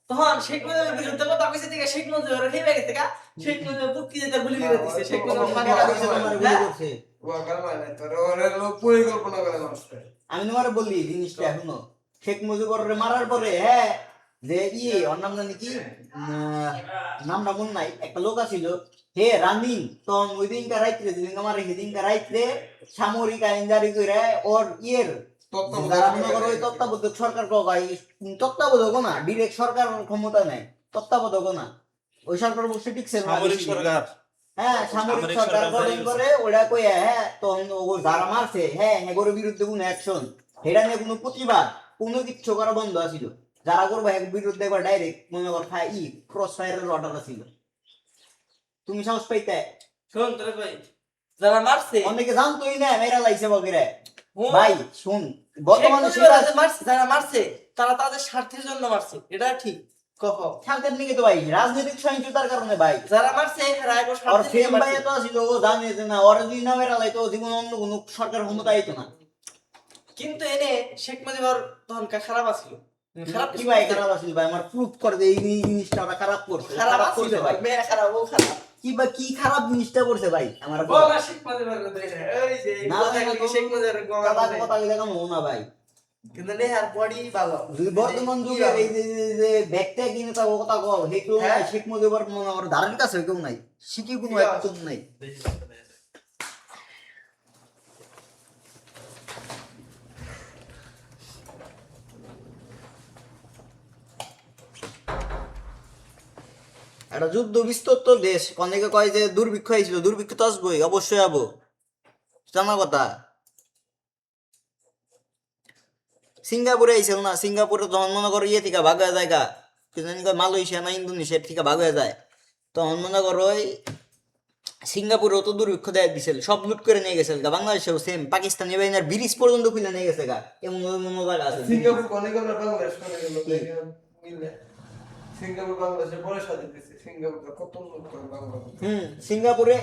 তখন শেখ মুজিবের বিরুদ্ধে কথা কইছে দিকে শেখ মুজিবের খেপে গেছে গা শেখ মুজিব পুটকি যেতে গুলি করে দিছে শেখ মুজিব মেয়েরা কইছে তোমার গুলি করছে। পরিকল্পনা করে নষ্ট আমি তোমার বলি জিনিসটা এখনো শেখ মুজিবুর মারার পরে হ্যাঁ যে ওর নাম জানি কি নামটা মন নাই একটা লোক আছিল হে রানিং তখন ওই দিনকার রাইত্রে যেদিন আমার সেদিনকার রাইত্রে সামরিক আইন জারি করে ওর যারা মনে করো ওই তত্ত্বাবধায়ক সরকার তত্ত্বাবধায়ক না ডিরেক্ট সরকার ক্ষমতা নেই তত্ত্বাবধায়ক না ওই সরকার বসে টিকছে না সামরিক বেশি। সরকার হ্যাঁ সামরিক সামরিক সরকার সরকার গঠন জারি করে ওরা কই হ্যাঁ তখন ও যারা মারছে হ্যাঁ এগোর বিরুদ্ধে কোনো অ্যাকশন এটা নিয়ে কোনো প্রতিবাদ কোনো কিচ্ছু করা বন্ধ আছিল যারা করবো এর বিরুদ্ধে একবার ডাইরেক্ট মনে কর ক্রস ফায়ারের অর্ডার আছিল তুমি সাহস পাইতে শোন তোরে কই যারা মারছে অনেকে জানতোই না মেরা লাইছে বগেরে হুম। ভাই শুন বর্তমানে শেখ মুজিবের যারা মারছে যারা মারছে তারা তাদের স্বার্থের জন্য মারছে এটা ঠিক কহ শান্তির নিকে তো ভাই রাজনৈতিক সহিংসতার কারণে ভাই যারা মারছে এরা একবার ওর স্বার্থের ফেম জন্য ভাই মারছে। এত আছিল ও জানে যে না ওরা যদি না মেরা লাইতো জীবন অন্য কোনো সরকার ক্ষমতা আইতো না কিন্তু এনে শেখ মুজিবর তখন খারাপ আছিল খারাপ কি ভাই খারাপ আছিল ভাই আমার প্রুফ করে যে এই জিনিসটা ওরা খারাপ করছে খারাপ খারাপ আছিল করছে ভাই মেয়ে খারাপ ও খারাপ কি খারাপ জিনিসটা করছে ভাই আমার বাবা শেখ মুজিবর কথা এই যে না, কথা না, কি শেখ মুজিবর কথা কথা দেখা মো না ভাই কিন্তু নেহার বডি ভালো যদি বর্তমান যুগে এই যে ব্যক্তি কিনে তা কথা কও হে কেউ নাই হ্যাঁ। শেখ মুজিবুর মনে আমার ধারণ কাছে কেউ নাই শিখি কোনো ঠিক আছে। একদম নাই একটা যুদ্ধ বিস্তৃত দেশ অনেকে কয় যে দুর্ভিক্ষ হয়েছিল দুর্ভিক্ষ তো আসবোই অবশ্যই যাবো জানা কথা সিঙ্গাপুরে আইছিল না সিঙ্গাপুরে তখন মনে করো থেকে ভাগ হয়ে যায় গা মালয়েশিয়া না ইন্দোনেশিয়া থেকে ভাগ হয়ে যায় তখন মনে করো ওই সিঙ্গাপুরেও তো দুর্ভিক্ষ দেয় দিছিল সব লুট করে নিয়ে গেছিল গা বাংলাদেশেও সেম পাকিস্তানি বাহিনীর ব্রিজ পর্যন্ত খুলে নিয়ে গেছে গা এমন এমন জায়গা আছে সিঙ্গাপুর অনেক আমরা বাংলাদেশ করে গেল মিললে সিঙ্গাপুর বাংলাদেশের পরে স্বাধীন দিয়েছে সিঙ্গাপুর কত উন্নত করে বাংলাদেশ সিঙ্গাপুরে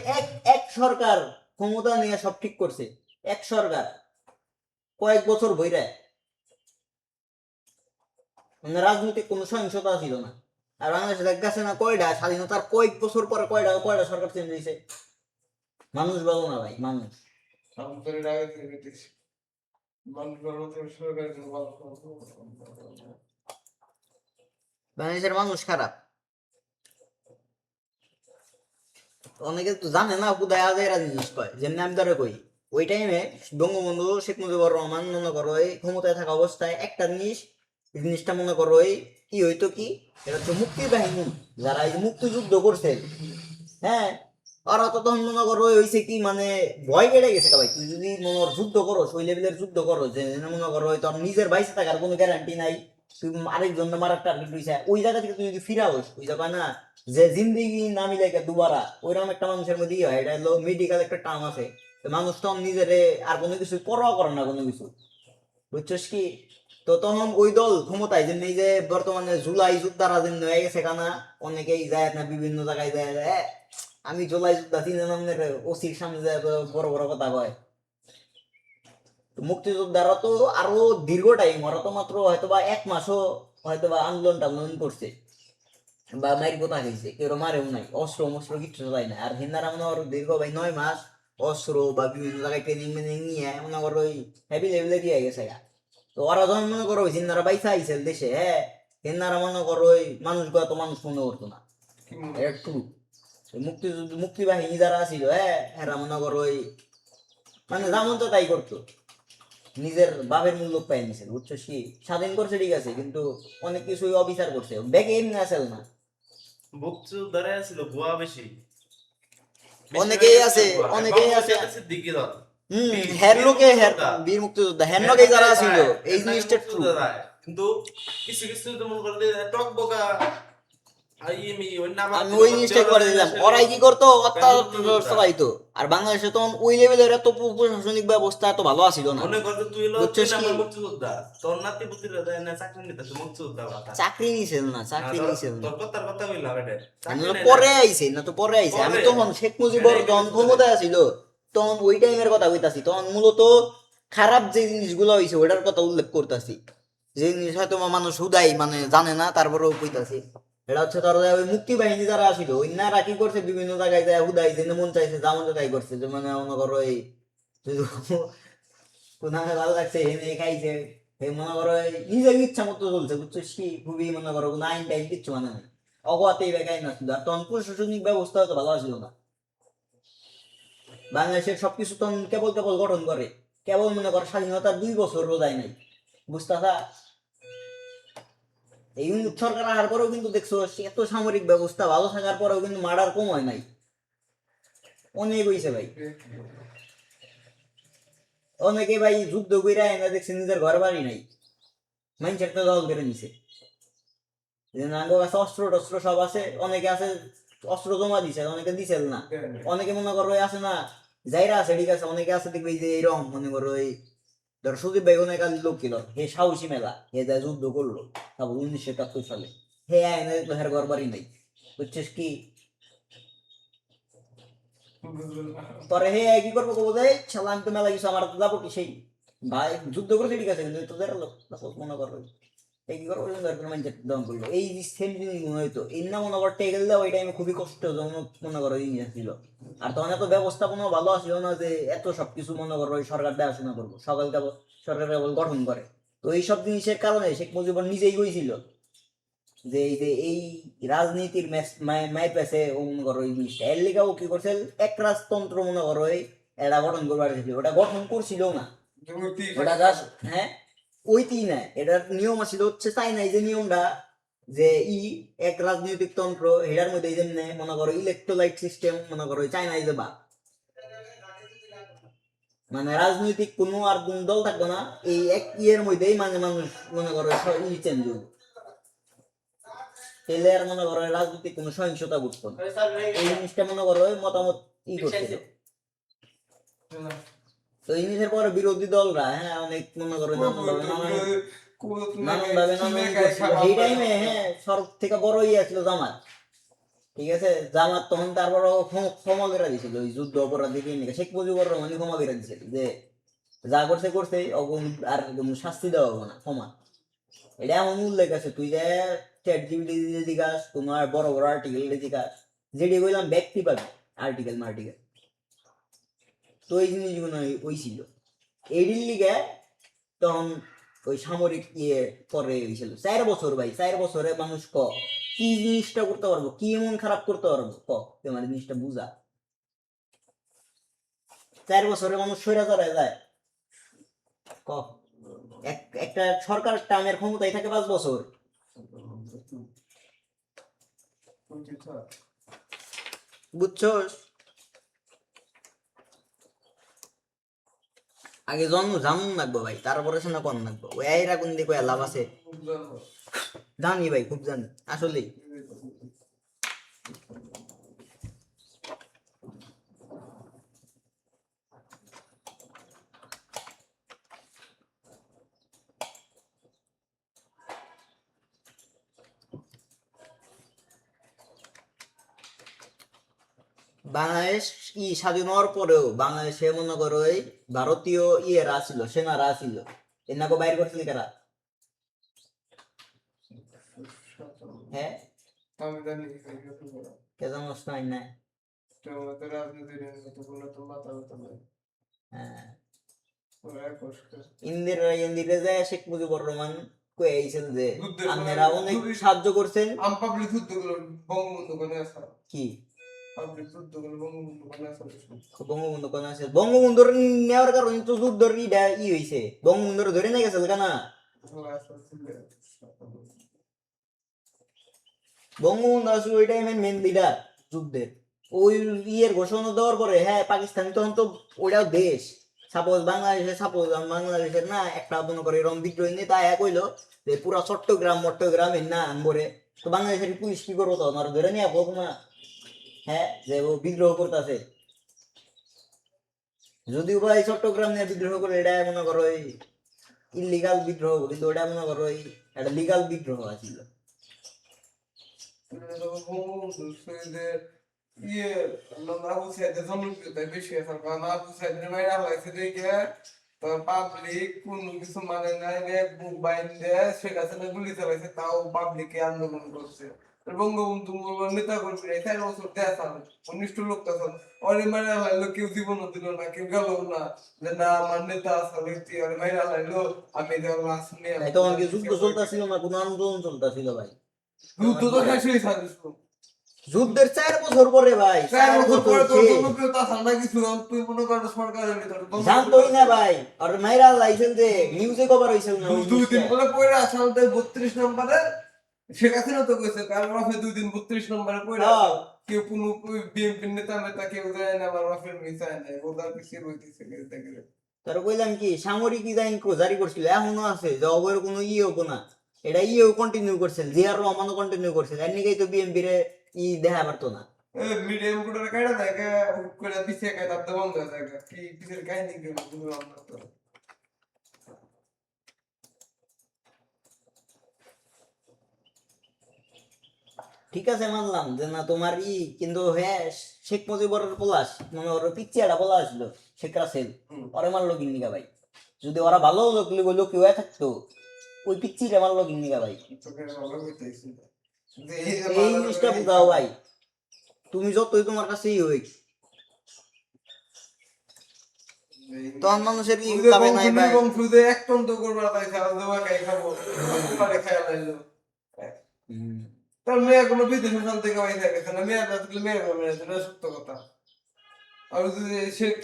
এক সরকার ক্ষমতা নিয়ে সব ঠিক করছে এক সরকার কয়েক বছর বইরে মানে রাজনৈতিক কোনো সহিংসতা ছিল না আর বাংলাদেশে দেখাচ্ছে না কয়টা স্বাধীনতার কয়েক বছর পরে কয়টা সরকার চেঞ্জ হয়েছে মানুষ ভালো না ভাই মানুষ আমাদের আগে থেকে দিয়েছে মানুষ ভালো থেকে সরকারের জন্য ভালো বাংলাদেশের মানুষ খারাপ অনেকে তো জানে না কোথায় আজ এরা জিনিস কয় যেমনি আমি ধরে কই ওই টাইমে বঙ্গবন্ধু শেখ মুজিবুর রহমান মনে করো এই ক্ষমতায় থাকা অবস্থায় একটা জিনিসটা মনে করো এই কি হইতো কি এটা হচ্ছে মুক্তি বাহিনী যারা এই মুক্তিযুদ্ধ করছে হ্যাঁ ওরা তো তখন মনে করো হয়েছে কি মানে ভয় কেটে গেছে ভাই তুই যদি মনে কর যুদ্ধ করো ওই লেভেলের যুদ্ধ করো যে মনে করো তোর নিজের বাইসে থাকার কোনো গ্যারান্টি নাই তুই আরেকজন মারার টার্গেট হয়েছে ওই জায়গা থেকে তুই যদি ফিরাওস ওই জায়গা না যে জিন্দিগি না মিলে দুবারা ওইরকম একটা মানুষের মধ্যে হয় এটা হলো মেডিকেল একটা টার্ম আছে মানুষ তখন নিজের আর কোনো কিছু পরোয়া করে না কোনো কিছু বুঝছস কি তো তখন ওই দল ক্ষমতায় যে এই যে বর্তমানে জুলাই যোদ্ধারা যে হয়ে গেছে কানা অনেকেই যায় না বিভিন্ন জায়গায় যায় আমি জুলাই যোদ্ধা তিন নামের ওসির সামনে যায় বড় বড় কথা কয় মুক্তিযোদ্ধারা তো আরো দীর্ঘ টাইম ওরা তো মাত্র হয়তো বা 1 মাসও হয়তো বা আন্দোলন টান্দোলন করছে বা মাইর কথা খাইছে কেউ মারেও নাই অস্ত্র কিচ্ছু যায় না আর হিন্দারা মনে করো দীর্ঘ ভাই 9 মাস অস্ত্র বা বিভিন্ন জায়গায় ট্রেনিং মেনিং নিয়ে মনে করো ওই হেভি লেভেলে দিয়ে গেছে তো ওরা যখন মনে করো ওই হিন্দারা বাইসা আইসে দেশে হ্যাঁ হিন্দারা মনে করো ওই মানুষগুলো তো মানুষ মনে করতো না একটু মুক্তি বাহিনী যারা ছিল হ্যাঁ এরা মনে করো ওই মানে যেমন তো তাই করতো নিজের বাপের মূল্য পাই নিছে বুঝছো কি স্বাধীন করছে ঠিক আছে কিন্তু অনেক কিছুই অবিচার করছে ব্যাগে এমনি আসেল না মুক্তিযোদ্ধারা ছিল ভুয়া বেশি অনেকেই আছে দিকে দল হের লোকে বীর মুক্তিযোদ্ধা হের লোকে যারা ছিল এই জিনিসটা ট্রু কিন্তু কিছু কিছু তো মনে করলে টক বোকা আমি ওই জিনিসটা করে দিলাম, ওরাই কি করতো অত্যাচার চালাইতো। আর বাংলাদেশে তখন ওই লেভেলের এত প্রশাসনিক ব্যবস্থা এত ভালো আছিল না। মনে কর যে তুই হলো বুঝছিস তুই কি? নাম্বার মুক্তিযোদ্ধা, তোর নাতি পুতিরা দেয় না চাকরি নিতেছে মুক্তিযোদ্ধা ভাতা। চাকরি নিছিল না, চাকরি নিছিল না। তোর কথার কথা বললাম এটা। আমি চাকরি তো নেয় পরে না। আইছে না, তো পরে আইছে। আমি পরে? তখন শেখ মুজিবুর হ্যাঁ, যখন কিন্তু ক্ষমতায় ছিল তখন ওই টাইমের কথা কইতাছি। তখন মূলত খারাপ যে জিনিসগুলো হইছে ওটার কথা উল্লেখ করতেছি, যে জিনিস হয়তো মানুষ হুদাই মানে জানে না, তারপরেও কইতাছি। এটা হচ্ছে তোর ওই মুক্তি বাহিনী যারা আসিল ওইনারা কি করছে, বিভিন্ন জায়গায় যায় হুদাই যেন মন চাইছে যা মন চায় তাই করছে। যে মানে মনে করো এই কোথায় ভালো লাগছে হেনে খাইছে, হে মনে করো এই নিজের ইচ্ছা মতো চলছে। বুঝছিস কি? খুবই মনে করো কোনো আইন টাইন কিচ্ছু মানে না, অবাতেই বেকাই না শুধু। আর তখন প্রশাসনিক ব্যবস্থা হয়তো ভালো ছিল না। বাংলাদেশের সবকিছু তখন কেবল কেবল গঠন করে, কেবল মনে করো স্বাধীনতার 2 বছর রোজায় নাই। বুঝতেছা? এই সরকার আসার পরেও কিন্তু দেখছো এত সামরিক ব্যবস্থা ভালো থাকার পরেও কিন্তু মার্ডার কম হয় নাই, অনেক হইছে ভাই। অনেকে ভাই যুদ্ধ কইরা এনে দেখছে নিজের ঘর বাড়ি নাই, মানুষের তো দল করে নিছে। যে নাঙ্গ কাছে অস্ত্র টস্ত্র সব আছে, অনেকে আছে অস্ত্র জমা দিছে, অনেকে দিছে না। অনেকে মনে করো ওই আছে না যাইরা আছে, ঠিক আছে, অনেকে আছে দেখবে এই যে এরকম মনে করো এই ধর সুদীপ ভাই অনেক আজ লোক ছিল, হে সাহসী মেলা, হে যায় যুদ্ধ করলো তারপর 1971 সালে, হে আইনে দেখলো হের ঘর বাড়ি নাই। বুঝছিস কি? পরে হে কি করবো কবো যে শালা আমি তো মেলা কিছু আমার তো যাবো কি সেই ভাই যুদ্ধ করছে, ঠিক আছে, কিন্তু তোদের লোক মনে করো এই কি করবো মানুষের দম করলো। এই সেম জিনিস মনে হইতো এই না মনে করো টেকেল দেওয়া ওই টাইমে খুবই কষ্টজনক মনে করো জিনিস ছিল। আর তখন এত ব্যবস্থাপনা ভালো আসছিল না যে এত সবকিছু মনে করো ওই সরকার দেখাশোনা করবো, সরকার কেবল গঠন করে। তো এইসব জিনিসের কারণে শেখ মুজিবুর নিজেই কইছিল যে এই যে এই রাজনীতির মাই পেছে ও মনে করো এই জিনিসটা এর লেগে ও কি করছে এক রাজতন্ত্র মনে করো এটা গঠন করবার ছিল, ওটা গঠন করছিল না, ওটা জাস্ট হ্যাঁ ওইটি না, এটার নিয়ম আছিল হচ্ছে তাই নাই যে নিয়মটা যে এক রাজনৈতিক তন্ত্র এটার মধ্যে যেমনি মনে করো ইলেকট্রোলাইট সিস্টেম মনে করো চাইনাই যে বা মানে রাজনৈতিক কোনো আর কোন দল থাকবে না, এই এক ইয়ের মধ্যেই মানে মানুষ মনে করো চেঞ্জ হবে। পেলে আর মনে করো রাজনৈতিক কোনো সহিংসতা ঘটতো না, এই জিনিসটা মনে করো মতামত করছিল। তো এই জিনিসের পরে বিরোধী দলরা হ্যাঁ অনেক মনে করো নানান ভাবে এই টাইমে হ্যাঁ সব থেকে বড় ইয়ে ছিল জামাত। ঠিক আছে, জামাত তখন তারপর ক্ষমা করে দিছিল ওই যুদ্ধ অপরাধী শেখ মুজিবুর রহমান ক্ষমা করে দিছিল যে যা করছে করছে আর শাস্তি দেওয়া হবে না, ক্ষমা। এটা এমন উল্লেখ আছে, তুই যে চ্যাট জিপিটি জিজ্ঞাস তোমার বড় বড় আর্টিকেল জিজ্ঞাস যেটি বললাম ব্যক্তি পাবি আর্টিকেল মার্টিকেল। তো এই জিনিসগুলো ওই ছিল এডির লিগে তখন ওই সামরিক ইয়ে পরে হয়েছিল 4 বছর ভাই, 4 বছরে মানুষ কি জিনিসটা করতে পারবো, কি এমন খারাপ করতে পারবো তোমার জিনিসটা বুঝা। 4 বছরে মানুষ সরে চড়ায় যায় একটা সরকার টার্মের ক্ষমতায় থাকে 5 বছর। বুঝছো? আগে জন্ম জানুন লাগবো ভাই, তারপরে শোনা কম লাগবো। ওই আইরা কোন দিকে লাভ আছে জানি ভাই, খুব জানি আসলে। বাংলাদেশ স্বাধীন হওয়ার পরেও বাংলাদেশে মনে করো এই ভারতীয় ইয়েরা ছিল, সেনারা ছিল, এনাকে বাইর করছিল কারা? হ্যাঁ আমি জানি কে জানোস নাই না? তোমাদের রাজনীতির তো মাথা ব্যথা নাই। হ্যাঁ ওরা কষ্ট ইন্দিরা যায় শেখ মুজিবুর রহমান কয়ে আইছেন যে যুদ্ধের আপনারা সময় অনেক যুদ্ধে- সাহায্য করছেন। আম পাবলিক যুদ্ধগুলো বঙ্গবন্ধু কোনে আছে, কি পাবলিক যুদ্ধগুলো বঙ্গবন্ধু কোনে আছে? বঙ্গবন্ধু কোন আছে? বঙ্গবন্ধুর নেওয়ার কারণে তো যুদ্ধর হয়েছে, বঙ্গবন্ধুর ধরে নিয়ে গেছে কেনা। বঙ্গবন্ধু আসলে ওই টাইমে মেন লিডার যুদ্ধের। ওই ইয়ের ঘোষণা দেওয়ার পরে হ্যাঁ পাকিস্তান তখন তো ওইটাও দেশ, সাপোজ বাংলাদেশের না একটা মনে করে এরকম বিদ্রোহী নেতা এক হইলো যে পুরা চট্টগ্রামের না আনবরে তো বাংলাদেশের পুলিশ কি করবো তখন আর ধরে নিয়ে হোক না, হ্যাঁ, যে ও বিদ্রোহ করতেছে। যদিও ভাই চট্টগ্রাম নিয়ে বিদ্রোহ করে এটা মনে করো ইলিগাল বিদ্রোহ, কিন্তু ওটা মনে করো একটা লিগাল বিদ্রোহ আছিল। ইয়ে আবু সাইদের জনপ্রিয়তা বেশি আছে, কারণ আবু সাইদের মাইরা হয়েছে দেখে তোর পাবলিক কোন কিছু মানে নাই, এক বুক বাইন দিয়ে শেখ হাসিনা গুলি চালাইছে, তাও পাবলিকে আন্দোলন করছে। বঙ্গবন্ধু নেতা কর্মীরা 4 বছর দেয়া চালান, অনিষ্ট লোক তখন অরে মাইরা লাইলো, কেউ জীবনও দিল না, কেউ গেল না, যে না আমার নেতা আসলে অরে মাইরা লাইলো, আমি দেওয়া আসলে তখন কি যুদ্ধ চলতেছিল না, কোনো আন্দোলন চলতেছিল ভাই? যুদ্ধ তো শেষ হয়ে যাচ্ছে। যুদ্ধের 4 বছর পরে ভাই, 4 বছর পরে তোর শেষ। জনপ্রিয়তা ঠান্ডা কিছু তুই মনে কর সরকারের ভিতরে জানতোই না ভাই, আর মাইরা লাইছেন যে নিউজে কভার হইছিল না ওই 2 দিন জিনিসটা। পরে পড়ে আসামতে 32 নম্বরে শেখ হাসিনা তো কইছে কাল রাফে 2 দিন 32 নম্বরে পড়ে হ্যাঁ। কেউ কোন বিএনপি নেতা কেউ যায় না, আমার রাফের মিসাই নাই, ওদার পিছিয়ে বইতেছে দেখে। তার কইলাম কি সামরিক ডিজাইন জারি করছিল, এখনো আছে যে অবৈর কোনো হবো না, এটা কন্টিনিউ করছিল, জিয়ার রহমানও কন্টিনিউ করছিল, এর নিকেই তো বিএনপি রে দেখা পারতো না। মিডিয়াম কোটারে কাটা দেখে হুট করে পিছিয়ে কাটা তো বন্ধ হয়ে যায়, কি পিছের কাহিনী কি বুঝলাম না তো। ঠিক আছে মানলাম যে না তোমার কিন্তু হ্যাঁ, শেখ মুজিবুরের পলাশ মানে ওর পিচ্ছি একটা পলাশ আসলো শেখ রাসেল, ওরে মারলো কিনিকা ভাই। যদি ওরা ভালো লোক লোক হয়ে থাকতো, ওই পিচ্ছিটা মারলো কিনিকা ভাই। তোকে ভালো কইতেছি যে এই জিনিসটা বুঝাও ভাই, তুমি যতই তোমার কাছেই হই, তখন মানুষের কি কামে নাই ভাই। বংশুদে এক টন্ত করবার তাই খাওয়া দাওয়া খাই খাবো পারে খাওয়া লাইলো। তার মেয়ে কোনো বিদেশে শান্তি থেকে বাইরে গেছে না, মেয়ের কাছে মেয়ের ঘরে আছে, এটা সত্য কথা। আর যদি শেখ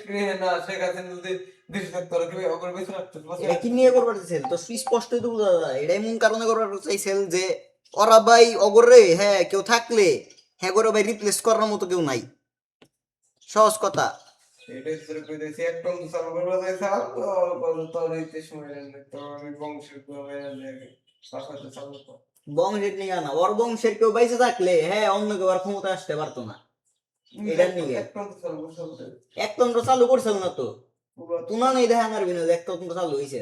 না শেখ হাসিনা যদি দেশে থাকতো আর কি অগর বেঁচে রাখতো এটা কি নিয়ে করবার চাইছিল তো স্পষ্টই তো বোঝা যায়, এটাই মূল কারণে করবার চাইছিল যে ওরা ভাই অগরে হ্যাঁ কেউ থাকলে হ্যাঁ করে ভাই রিপ্লেস করার মতো কেউ নাই, সহজ কথা। এটাই তোর কইতেছি এক টন্ত চালু করবার তাই খাওয়া তো তোর এইতে সময় নেই, তো আমি বংশের করে লাগে সাথে চালু কর। বংশের নিয়ে না, ওর বংশের কেউ বাইসে থাকলে হ্যাঁ অন্য কেউ আর ক্ষমতা আসতে পারতো না। এটার নিয়ে এক টন্ত চালু করতে একতন্ত্র চালু করছিল না তো, তুনা নেই দেখা মারবি না একতন্ত্র চালু হয়েছে।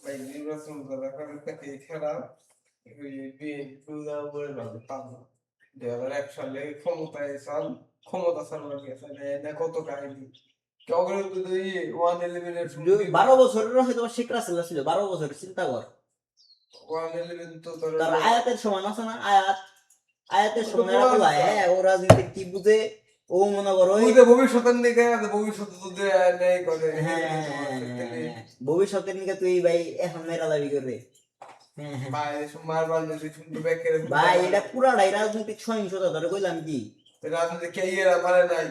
ভাই নির্বাচন করা কারণ থেকে খেলা ওই বিএনপি উপরে ভালো পাবো 2001 সালে ক্ষমতায় চাল ক্ষমতা চালানো গেছে না কত কাহিনী কেউ যদি 111 এর 12 বছরের হয়তো শেখ রাসেল ছিল, 12 বছর চিন্তা কর। 111 তো তোর তার আয়াতের সমান আছে না, আয়াতের সময় হ্যাঁ ও রাজনীতি কি বুঝে, ও মনে করো ওই যে ভবিষ্যতের দিকে ভবিষ্যতে যদি নেই করে ভবিষ্যতের নিকে তুই ভাই এখন মেরা দাবি করে ভাই মারবার যদি শুনতে ব্যাকে ভাই এটা পুরাটাই রাজনৈতিক সহিংসতা, ধরে কইলাম কি রাজনীতি কে ইয়েরা মারে নাই,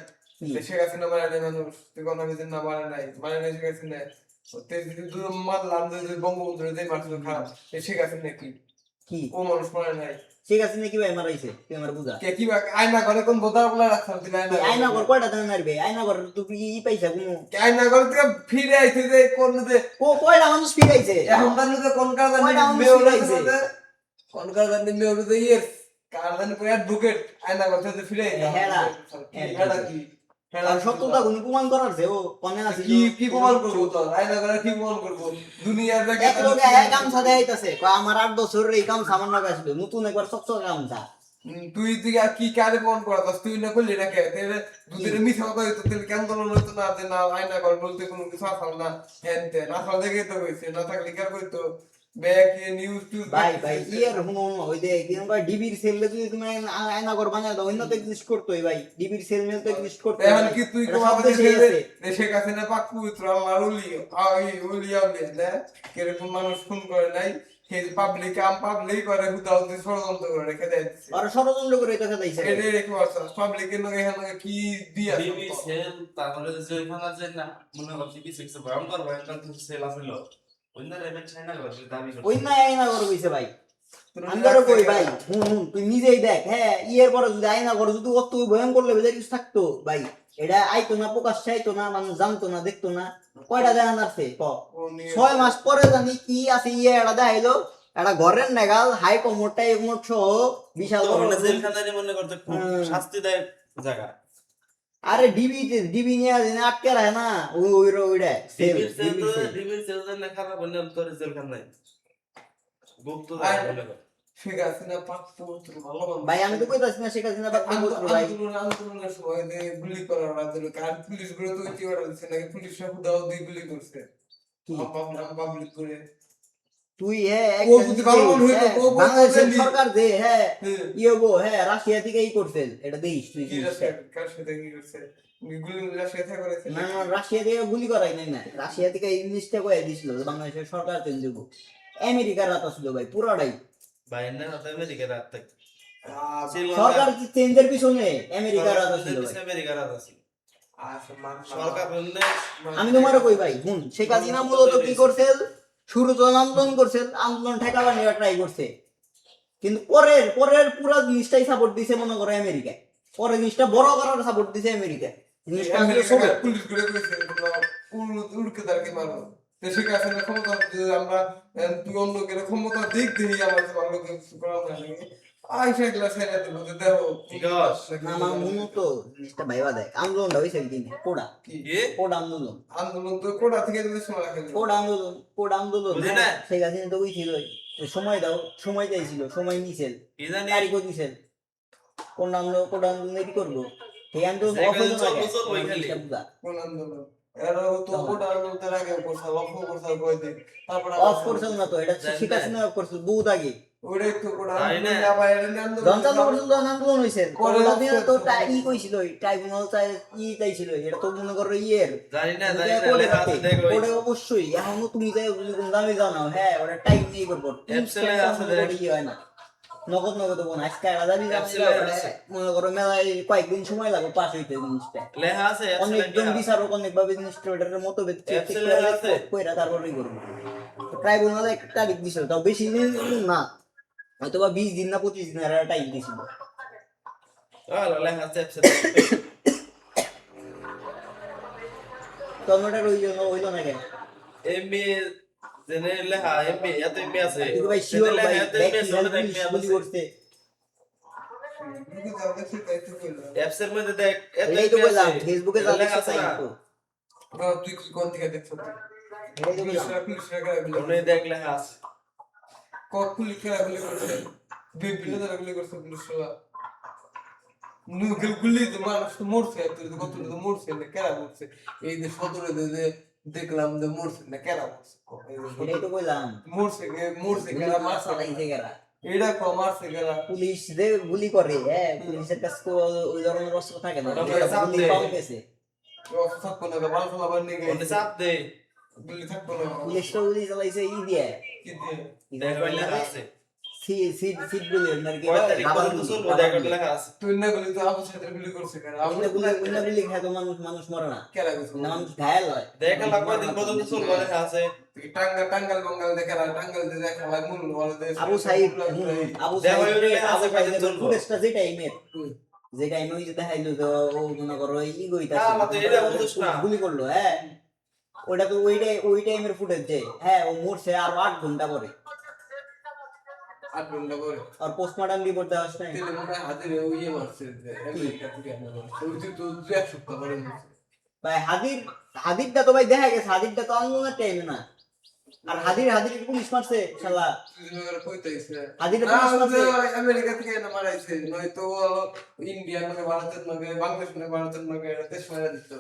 শেখ হাসিনা মারে নাই মানুষ, তুই কোনো কিছু না মারে নাই শেখ হাসিনা মারলাম যে বঙ্গবন্ধু যে মারছিল খারাপ শেখ হাসিনা কি ও মানুষ মারে নাই। শেখ হাসিনা কি ভাই মারাইছে তুই আমার বুঝা, কে কি আয়না করে কোন বোতার বলা রাখছাম তুই আয়না ঘর কয়টা দান মারবে, আয়না ঘর তুই পাইছা কোনো আয়না করে তুই ফিরে আইছিস যে কোন যে ও কয়টা মানুষ ফিরাইছে এখন জানি যে কোন কাজ কয়টা মানুষ মেয়র ফিরাইছে, কোন কাজ জানি মেয়র যে ইয়েস কার জানি কোন অ্যাডভোকেট আয়না করতে যে ফিরে হেডা হেডা কি আর সত্যতা কোন প্রমাণ করার যে ও কোনে আছে কি কি প্রমাণ করব তো আয়না করে কি প্রমাণ করব দুনিয়ার ব্যাগে এক লোকে এক গামছা দেখাইতাছে কয় আমার 8 বছরের এই গামছা আমার লাগা ছিল, নতুন একবার চকচকে গামছা। তুই তুই আর কি কারে প্রমাণ করাস, তুই না করলি না কে তেরে দুদিনে মিথ্যা কথা হইতো তেলে কেন আন্দোলন হইতো না, যে না আয়না করে বলতে কোনো কিছু আসল না হ্যান তে না আসল দেখে তো হইছে না থাকলে কার কইতো ব্যাক নিউজ টিউজ ভাই ভাই ইয়ার হুনো ওই যে কি ভাই ডিবির সেল যদি তুমি আয়না ঘর বানায় দাও অন্য তো এক্সিস্ট করতোই ভাই, ডিবির সেল মেল তো এক্সিস্ট করতো। এখন কি তুই কোন আমাদের দেশে কাছে না পাক পবিত্র আল্লাহর ওলি আই ওলি আবলে না কিরকম মানুষ ফোন করে নাই হে পাবলিক আম পাবলিক করে হুদাও দিয়ে ষড়যন্ত্র করে রেখে দেয় আর ষড়যন্ত্র করে এটা দেখাইছে এটা রেখে বলছ পাবলিকের নাকি এখানে কি দিয়া ডিবি সেল তারপরে যে ওখানে আছে না মনে করছি কিছু কিছু ভয়ঙ্কর কিছু সেল আছিল অন্য লেভেল চাইনা করে দাবি করে ওই না আয়না ঘর কইছে ভাই আন্দারও কই ভাই তুই নিজেই দেখ হ্যাঁ ইয়ের পরে যদি আয়না ঘর যদি অত ভয়ঙ্কর লেভেলের কিছু থাকতো ভাই এটা আইতো না প্রকাশ চাইতো না মানুষ জানতো না দেখতো না, কয়টা জানান আছে ক 6 মাস পরে জানি কি আছে ইয়ে এটা দেখাইলো একটা ঘরের নাগাল হাই কমোড টাই কমোড সহ বিশাল তো বড় মানে room। জেলখানারই মনে করতে খুব হুম। শাস্তিদায়ক জায়গা। আরে ডিবি নিয়ে আসে আটকে রাখে না ওইটা সেল ডিবির সেল না খারাপ হলে তোর জেলখানায় গুপ্ত আর জায়গা মনে কর। ঠিক আছে না পাঁচ বছর ভালো মানুষ। ভাই আমি তো কইতাছি না শেখ হাসিনা বাদ ভাই আন্দোলনের সময় যে গুলি করার রাজ্যের কার পুলিশ গুলো তো কি করা হচ্ছে নাকি পুলিশরা খুদাও দিয়ে গুলি করছে কি? পাবলিক করে তুই ও যদি ভালো মানুষ হইতো, ও বলতো বাংলাদেশের যে সরকার দে হ্যাঁ হ্যাঁ। ইয়ে গো হ্যাঁ রাশিয়া থেকে এই করছে এটা দেখিস তুই কি জিনিসটা। কার সাথে কি করছে গুলি সাথে করেছে না না রাশিয়া থেকে গুলি করাই নাই না রাশিয়া থেকে এই জিনিসটা কয়ে দিছিল যে বাংলাদেশের সরকার চেঞ্জ দিব আমেরিকার রাত ছিল ভাই পুরাটাই ভাই না তো আমেরিকা রাত থেকে সরকার চেঞ্জের পিছনে আমেরিকার রাত ছিল ভাই আমেরিকা রাত আছে সরকার বললে আমি তোমারও কই ভাই হুন শেখ হাসিনা মূলত কি করছে শুরু তো আন্দোলন করছে আন্দোলন ঠেকাবার নিয়ে ট্রাই করছে কিন্তু পরের পুরো জিনিসটাই সাপোর্ট দিছে মনে করো আমেরিকা পরের জিনিসটা বড় করার সাপোর্ট দিছে আমেরিকা জিনিসটা আসলে ছোট। পুলিশ করে করেছে উড়কে তারকে মারো দেশে কাছে না ক্ষমতা যে আমরা তুই অন্য কেন ক্ষমতা দিক দিই আমার ভালো কিছু করা যায় নাকি আইসা গ্লাস খাইয়া দেবো যে দেখো ঠিক আছে। আমার মূলত জিনিসটা ভাইবা দেয় আন্দোলনটা হয়েছে দিন কোডা কি কোড আন্দোলন আন্দোলন তো কোটা থেকে যদি সময় রাখে কোড আন্দোলন বুঝি না? শেখ হাসিনা তো ওই ছিল সময় দাও সময় চাইছিল সময় নিছেন কি জানি তারিখও দিছেন কোন আন্দোলন এটি করবো সেই আন্দোলন শেখ অফ হইলো না হাসিনা কেন? চলবো ওই খালি। জিনিসটা বুঝা। কোন আন্দোলন এরা তো কোটা আন্দোলন তার আগে করছে লক্ষ্য করছে কয়েকদিন তারপর অফ করছিল না তো এটা শেখ হাসিনা অফ করছিল বহুত আগে ওটাই তো কোটা তাই না? আন্দোলন আবার এটা নিয়ে আন্দোলন যখন চালু করছিল তখন আন্দোলন হয়েছে পরে করোনা off দিনে তো করছিল। ই কইছিল ট্রাইব্যুনাল চাইছিল এটা তো মনে করো ইয়ের জানি না কোডে লেখা আছে দেখো ওই কোডে অবশ্যই এখনো তুমি যাই কোন দামে জানাও হ্যাঁ ওটা টাইম নিয়ে করবো Epsilon আছে দেখ। কি হয় না নগদ হবো না আজকে আলাদা Epsilon আছে। মনে করো মেলায় কয়েকদিন সময় লাগবে পাস হইতে জিনিসটা লেখা আছে অনেকজন বিচারক অনেকভাবে জিনিসটা ওটার মতো Epsilon আছে। কইরা তারপরেই করবো ট্রাইব্যুনালে একটা তারিখ দিছিল তাও বেশি দিন না হয়তো বা 20 দিন না 25 দিন এর টাইম দিছিল লেখা আছে টমেটোর হইলো না কেন এমবি জেনে লেখা এমবি এত এমবি আছে কিন্তু ভাই শিওর ভাই এত এমবি আছে ওটা দেখ পুলিশ করছে কিন্তু তাদের ঠিক দায়িত্ব কইলো অ্যাপসের মধ্যে দেখ এত এটাই তো এমবি বললাম আছে ফেসবুকে এটা যা লেখা দেখছে আছে তাই না তো না তুই কি কোন থেকে দেখছ এটাই তো বললাম পুলিশরা করে ওনে দেখ লেখা আছে পুলিশ গুলি করছে বিপিনে তারা গুলি করছে পুলিশরা গুলি তো মানুষ তো মরছে তুই তো কত তো মরছে না কেরা মরছে এই যে সদরে যে দেখলাম যে মরছে না কেরা মরছে এটাই তো বললাম মরছে কেরা মারছে চালাইছে কেরা এটা মারছে কেরা পুলিশ যে গুলি করে হ্যাঁ পুলিশের কাছে তো ওই ধরনের অস্ত্র থাকে না ওটা ওটা চাপ গুলি দেয়। পাওয়া গেছে থাকবো না বাল ফলাবার নিয়ে ওনে চাপ দে গুলি থাকবো না পুলিশটা গুলি চালাইছে ই দিয়ে কি দিয়ে দেখ ওই লেখা আছে সিট গুলি আর কি কয় তারিখ পর্যন্ত চলবে দেখ ওটা লেখা আছে তুই না গুলি তো আবু সাথে গুলি করছে কেরা আবু গুলি খায় তো মানুষ মরে না কেরা করছে না মানুষ ঘায়াল হয় দেখা লাগবে দিন পর্যন্ত চলবে লেখা আছে টাঙ্গাল বাঙ্গাল দেখে টাঙ্গাল যে দেখা লাগে মূল বলে যে আবু সাইদ আবু দেখ ওই সাইদ লেখা আছে কয়দিন চলবে ফুটেজটা যে টাইমের যে টাইমে ওই যে দেখাইলো তো ও মনে করো ই গইতাছে না, তো এটা বুঝছ না। গুলি করলো হ্যাঁ ওটা তো ওই টাইমের ফুটেজ যে হ্যাঁ ও মরছে আর 8 ঘন্টা পরে 8 ঘন্টা পরে আর পোস্টমর্টম রিপোর্ট দেওয়া আসছে তেলে মনে হয় হাতের ওই মারছে যে আমেরিকা থেকে আনা মারছে ওই তো 1 সপ্তাহ পরে মারছে ভাই হাদিরটা তো ভাই দেখা গেছে হাদিরটা তো আন্দোলনের টাইমে না আর হাদির পুলিশ মারছে শালা তুই নগর কইতাইছে হাদির না পুলিশ মারছে আমেরিকা থেকে এনে মারাইছে নয়তো ইন্ডিয়া নগে ভারতের নগে বাংলাদেশ নগে ভারতের নগে দেশ মারা দিত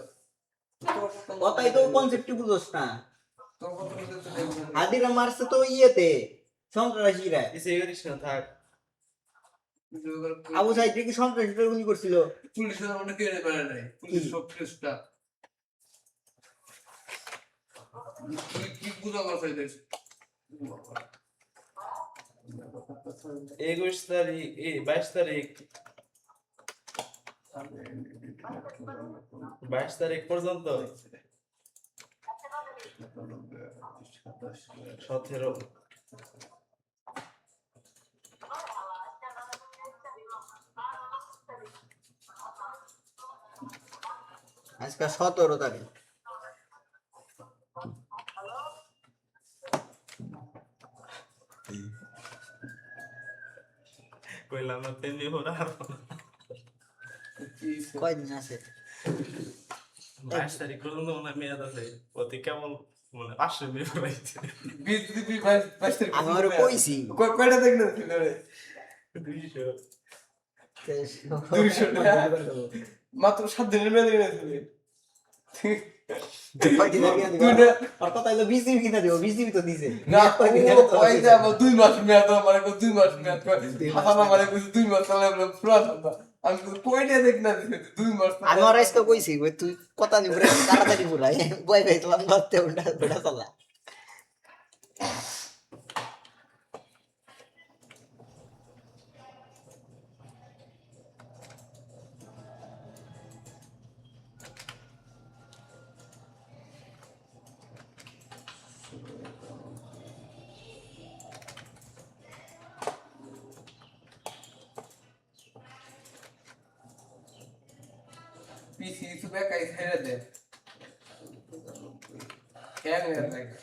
কথাই তো কনসেপ্টই বুঝোস না তো কত বলতে তো দেখবেন হাদিরা মারছে তো ইয়েতে সন্ত্রাসীরা এসে করিস না থাক আবু সাইদ কি সন্ত্রাসীরা গুলি করছিল পুলিশের অনেক কেড়ে পারে নাই পুলিশ সব ফ্রেশটা তুই কি বুঝা কথা দেশ 21 তারিখ 22 তারিখ 22 তারিখ পর্যন্ত 17 আজকে 17 তারিখ গেলাম না তেমনি ওরা আর কয়দিন আছে 22 তারিখ পর্যন্ত মনে হয় মেয়াদ আছে ওতে কেমন মানে 500 মেয়ে পড়াইছে 20 তারিখ আমার কইছি কয়টা দেখলেন 200 200 টাকা। মাত্র 7 দিনের মেয়াদে গেছিল আর কথা হলো বিসিবি কিনা দিব বিসিবি তো দিছে না ওই যে আমার 2 মাস মেয়াদ আমার 2 মাস মেয়াদ হাসান আমার 2 মাস চলে পুরো আমি কয়টা দেখ না 2 মাস আমি আর আজকে কইছি ওই তুই কথা নি পুরা তাড়াতাড়ি পুরা বই ভাই তোমার ধরতে ওটা ওটা চলা পিসি সুবে কাই ছেড়ে দে কেন লাগে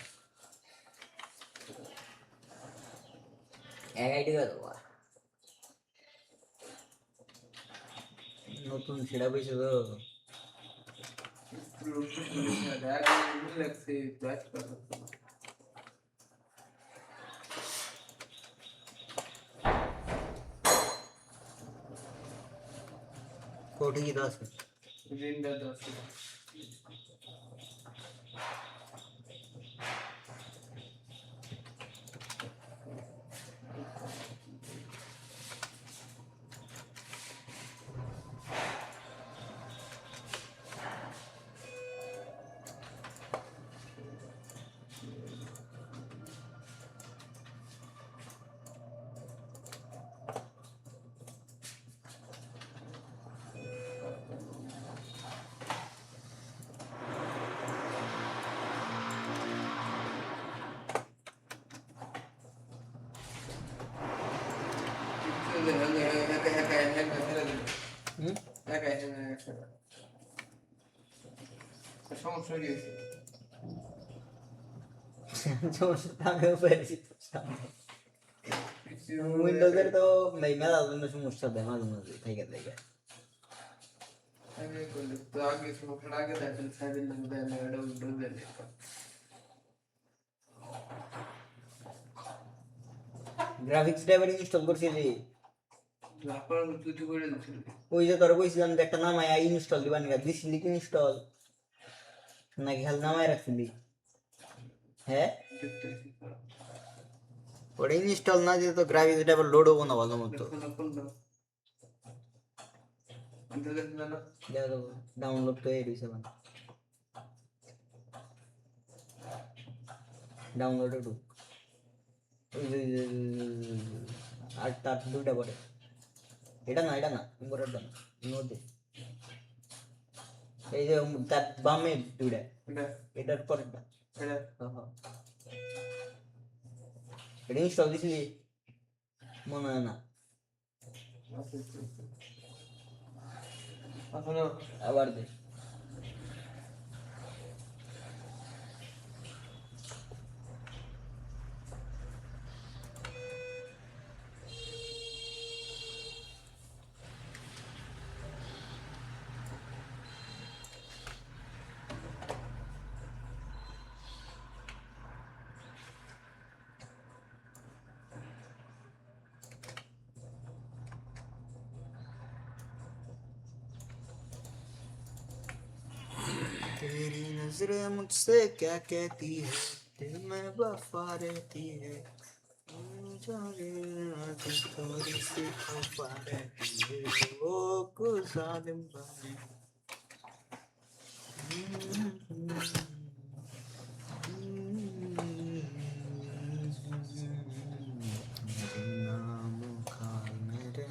এক আইডিয়া দেবো নতুন সেটা বইছে তো লাগছে কোটি কি তো আছে সমস্যা হয়ে গেছে উইন্ডোজের তো মেলা সমস্যা দেয় মাঝে মাঝে থেকে থেকে আগে করলে তো আগে সমস্যা আগে দেখেন সাইডের নাম দেয় না এটা উল্টো দেয় গ্রাফিক্স ড্রাইভার ইনস্টল করছি রে তারপর তুই করে দিচ্ছিলি ওই যে তোর কইছিলাম যে একটা নামায় ইনস্টল দিবা নিকা দিছিলি কি ইনস্টল নাকি খালি নামায় রাখছিলি হ্যাঁ ওটা ইনস্টল না দিয়ে তো গ্রাফিক্স ড্রাইভার লোড হবো না ভালো মতো ডাউনলোড তো এই রয়েছে মানে ডাউনলোড একটু আর তার দুইটা পরে এটা না ইম্পোর্টারটা না নোটে এই যে তার বামে দুইটা এটার পরেরটা এটা ইনস্টল দিছিলি মনে হয় না আবার দে तेरी नजरें मुझसे क्या कहती है दिल में वफा रहती है थोड़ी सी खफा रहती है वो कुछ जालिम बने मेरे नाम का मेरे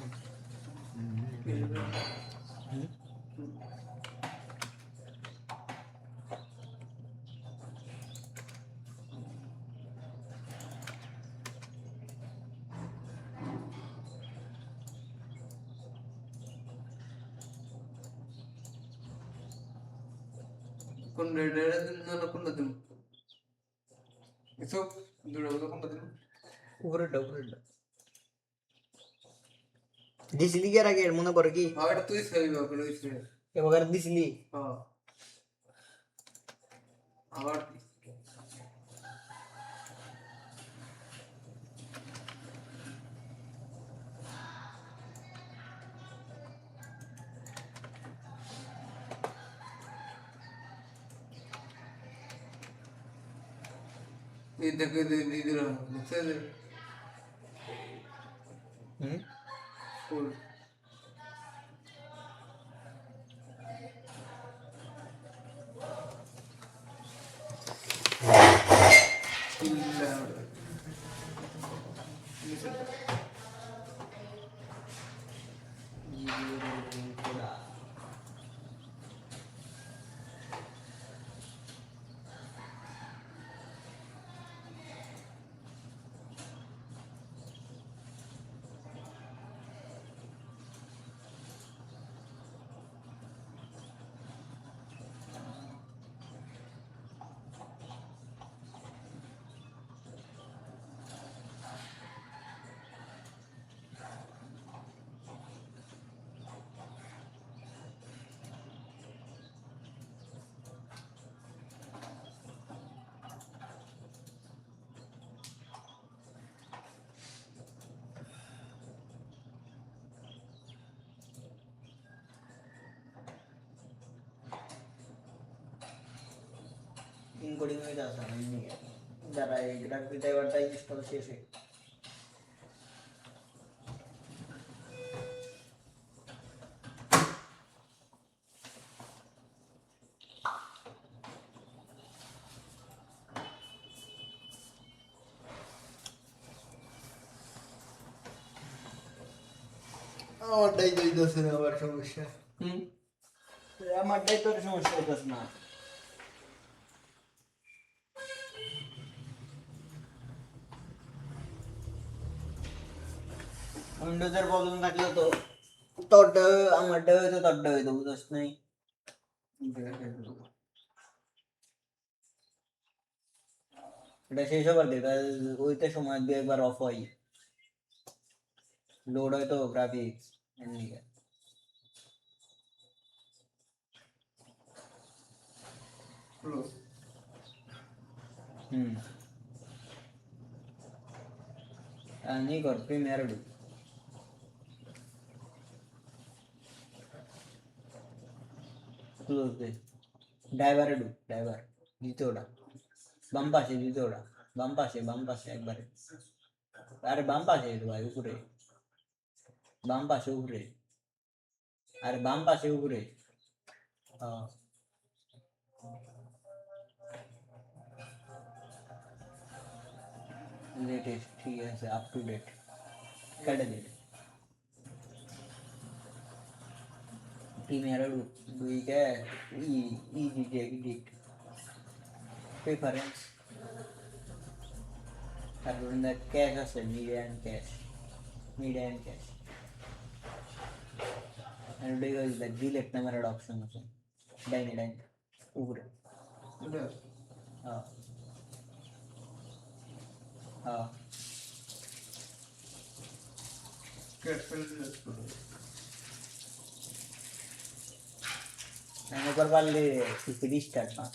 কোন রেডারের দিন না কোনটা দিন এসব দুটো কোনটা দিন উপরেরটা দিছিলি কি এর আগে মনে পড়ে কি এটা তুই সই বাবা রইছে এবার দিছিলি হ্যাঁ আবার এই দেখে দিদিরা বুঝছে যে হুম ফুল ইনকোডিং হয়ে যাচ্ছে না এমনি যারা এই গ্রাফিক ড্রাইভারটা ইউজ করে শেষে আমারটাই তো হইতেছে না আবার সমস্যা আমারটাই তোর সমস্যা হইতেছে না উইন্ডোজের প্রবলেম থাকলে তো তোরটা আমারটা হয়তো তোরটা হয়তো বুঝছ নাই এটা শেষ হবার দে ওইতে সময় দিয়ে একবার অফ হয় লোড হয় তো গ্রাফিক্স এমনি হুম नहीं कर प्रीमियर डू क्लोज दे ड्राइवर डू ड्राइवर দ্বিতীয়টা বাম পাশে একবারে আরে বাম পাশে ভাই উপরে বাম পাশে উপরে আরে বাম পাশে উপরে হ্যাঁ लेटेस्ट ठीक है अप टू डेट कर दे प्रीमियर डू क्या इजी एडिट प्रेफरेंस তারপর ক্যাশ আছে media and cache and do is the delete number option আছে ডাইনে উপরে হ্যাঁ हाँ मैंने कर वाले किसी स्टार्ट ना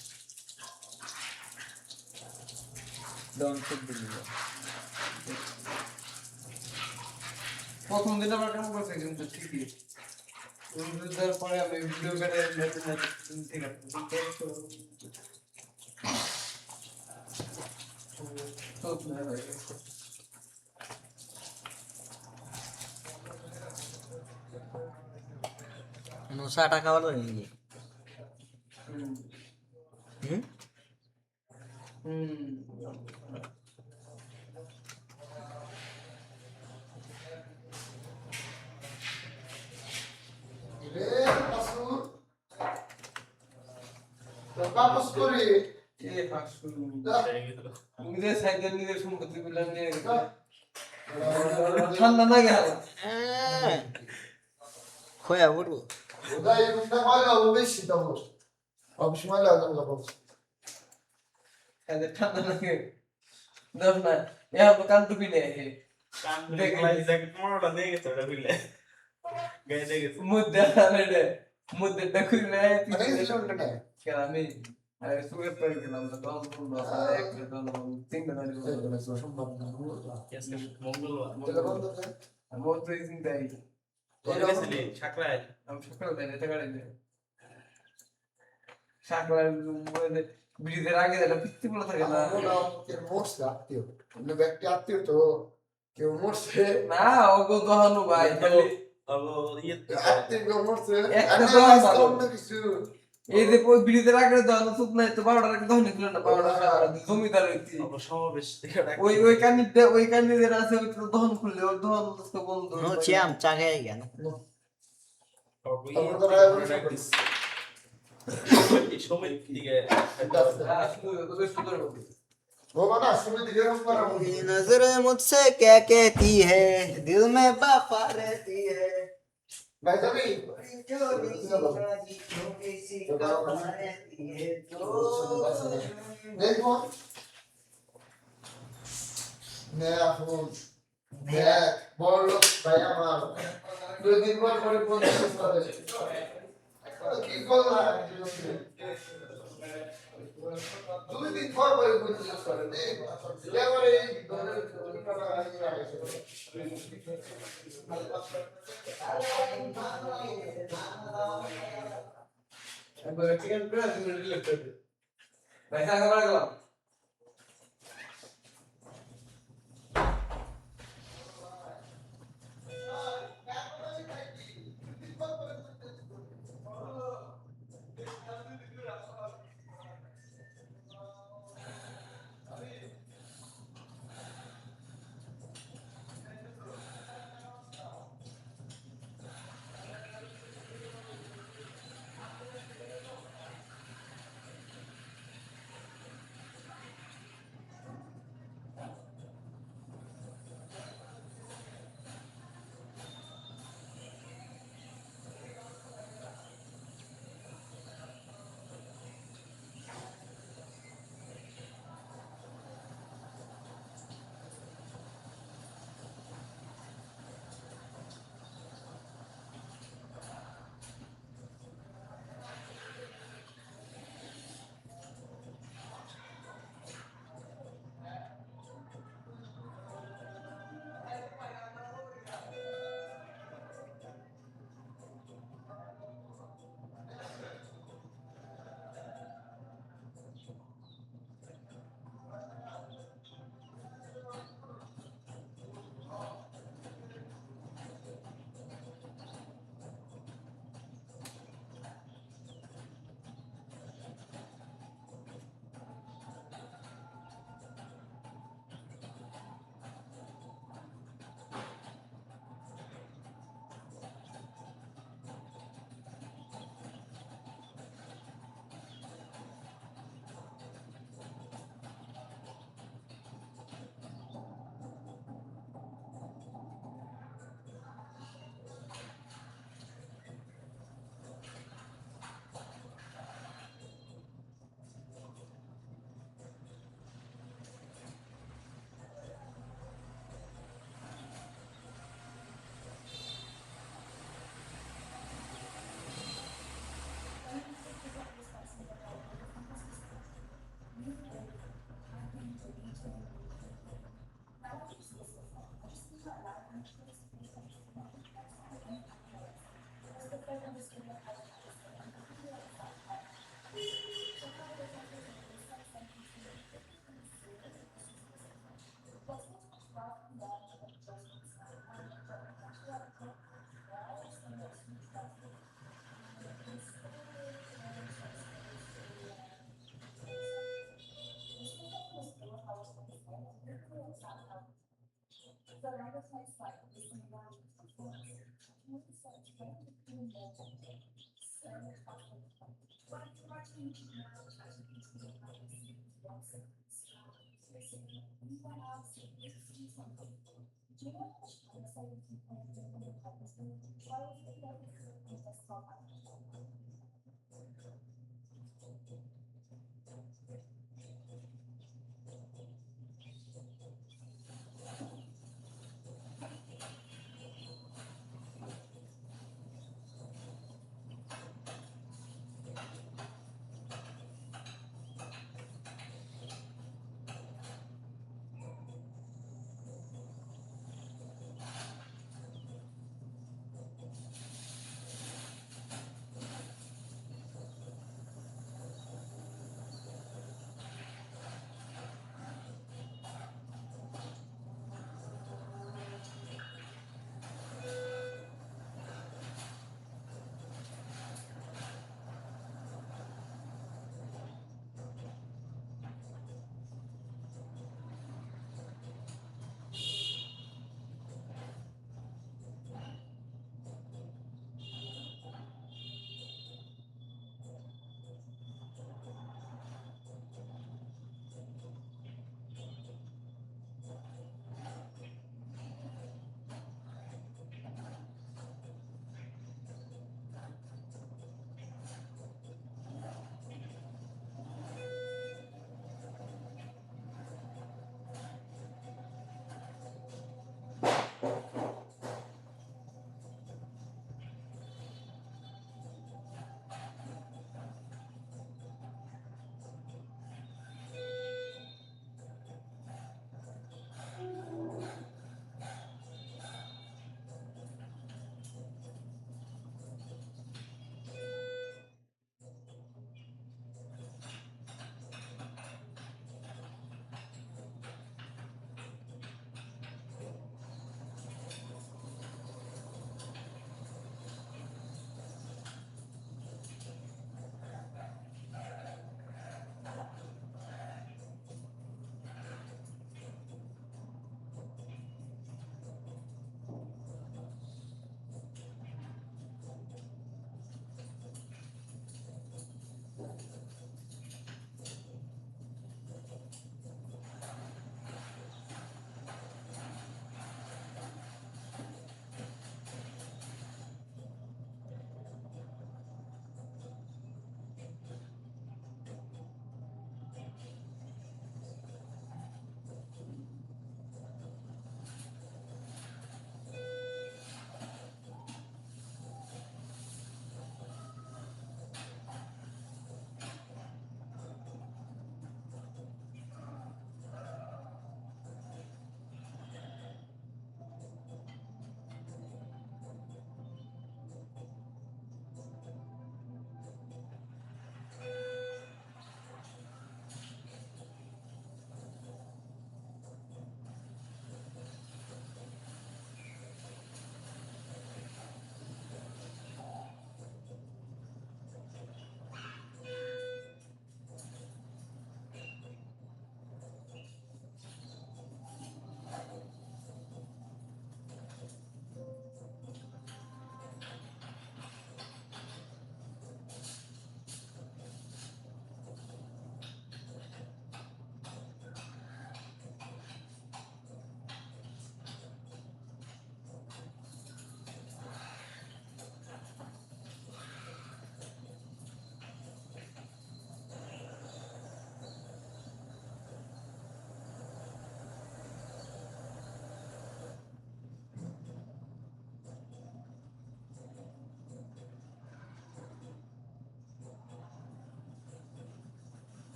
डोंट सेट दिल्ली প্রথম দিন আমরা কেমন করছে কিন্তু ঠিকই পরে আমি ভিডিও করে ঠিক আছে नुसा टाका वाला नहीं Vamos করে এই ফাঁস নিজের সাইকেল নিজের সম্পত্তি গুলো নিয়ে ঠান্ডা না গেল खोया बड़ो ওদাই রুমটা মালা হবে সেটা হলো সব সময় লাগানো লাগবে এদের ঠান্ডা না গেল দশ না এখন তো কান টুপি নেই জ্যাকেট মোড়টা দিয়ে গেছে ওটা খুলে গাইতে গেছে মধ্যে আনে মধ্যেটা খুলে আমি সুরেশ করে গেলাম তো তখন বললো একটা তখন তিনটা ধরে আজকে মঙ্গলবার আমার তো এই চিন্তাই কোথায় গেছিলি সাকরায় আমি সকালে দেয় এটা গাড়ি দেয় সাকলার ব্রিজের আগে একটা পিস্তি বলে থাকে না কেউ মরছে না ওগো দহানু ভাই খালি আলো ইয়ে একটা দহান কিছু এই যে ব্রিজের আগে দহান চুপ নাই তো 12টার আগে দহান ছিল না 12টা জমিদার হইছি সমাবেশ ওই কান্ডিদের আছে ওই তো দহন খুললে ওর দহন তো বন্ধ নো চ্যাম চা খেয়ে গেল সময় দিকে वो बना सुमित गरम पर मेरी नजरें मुझसे क्या कहती है दिल में वफा रहती है भाई साहब छोटी सी वफा रहती है तो देखो मेरा फोन देख बोल भाई আমার দুই দিন পর পরে ফোন করে কি করলা দুই দিন পর পরে ফোন করে এবারে এই চিকেন করে ডিলিট করে ভাই সাকা করে গেলাম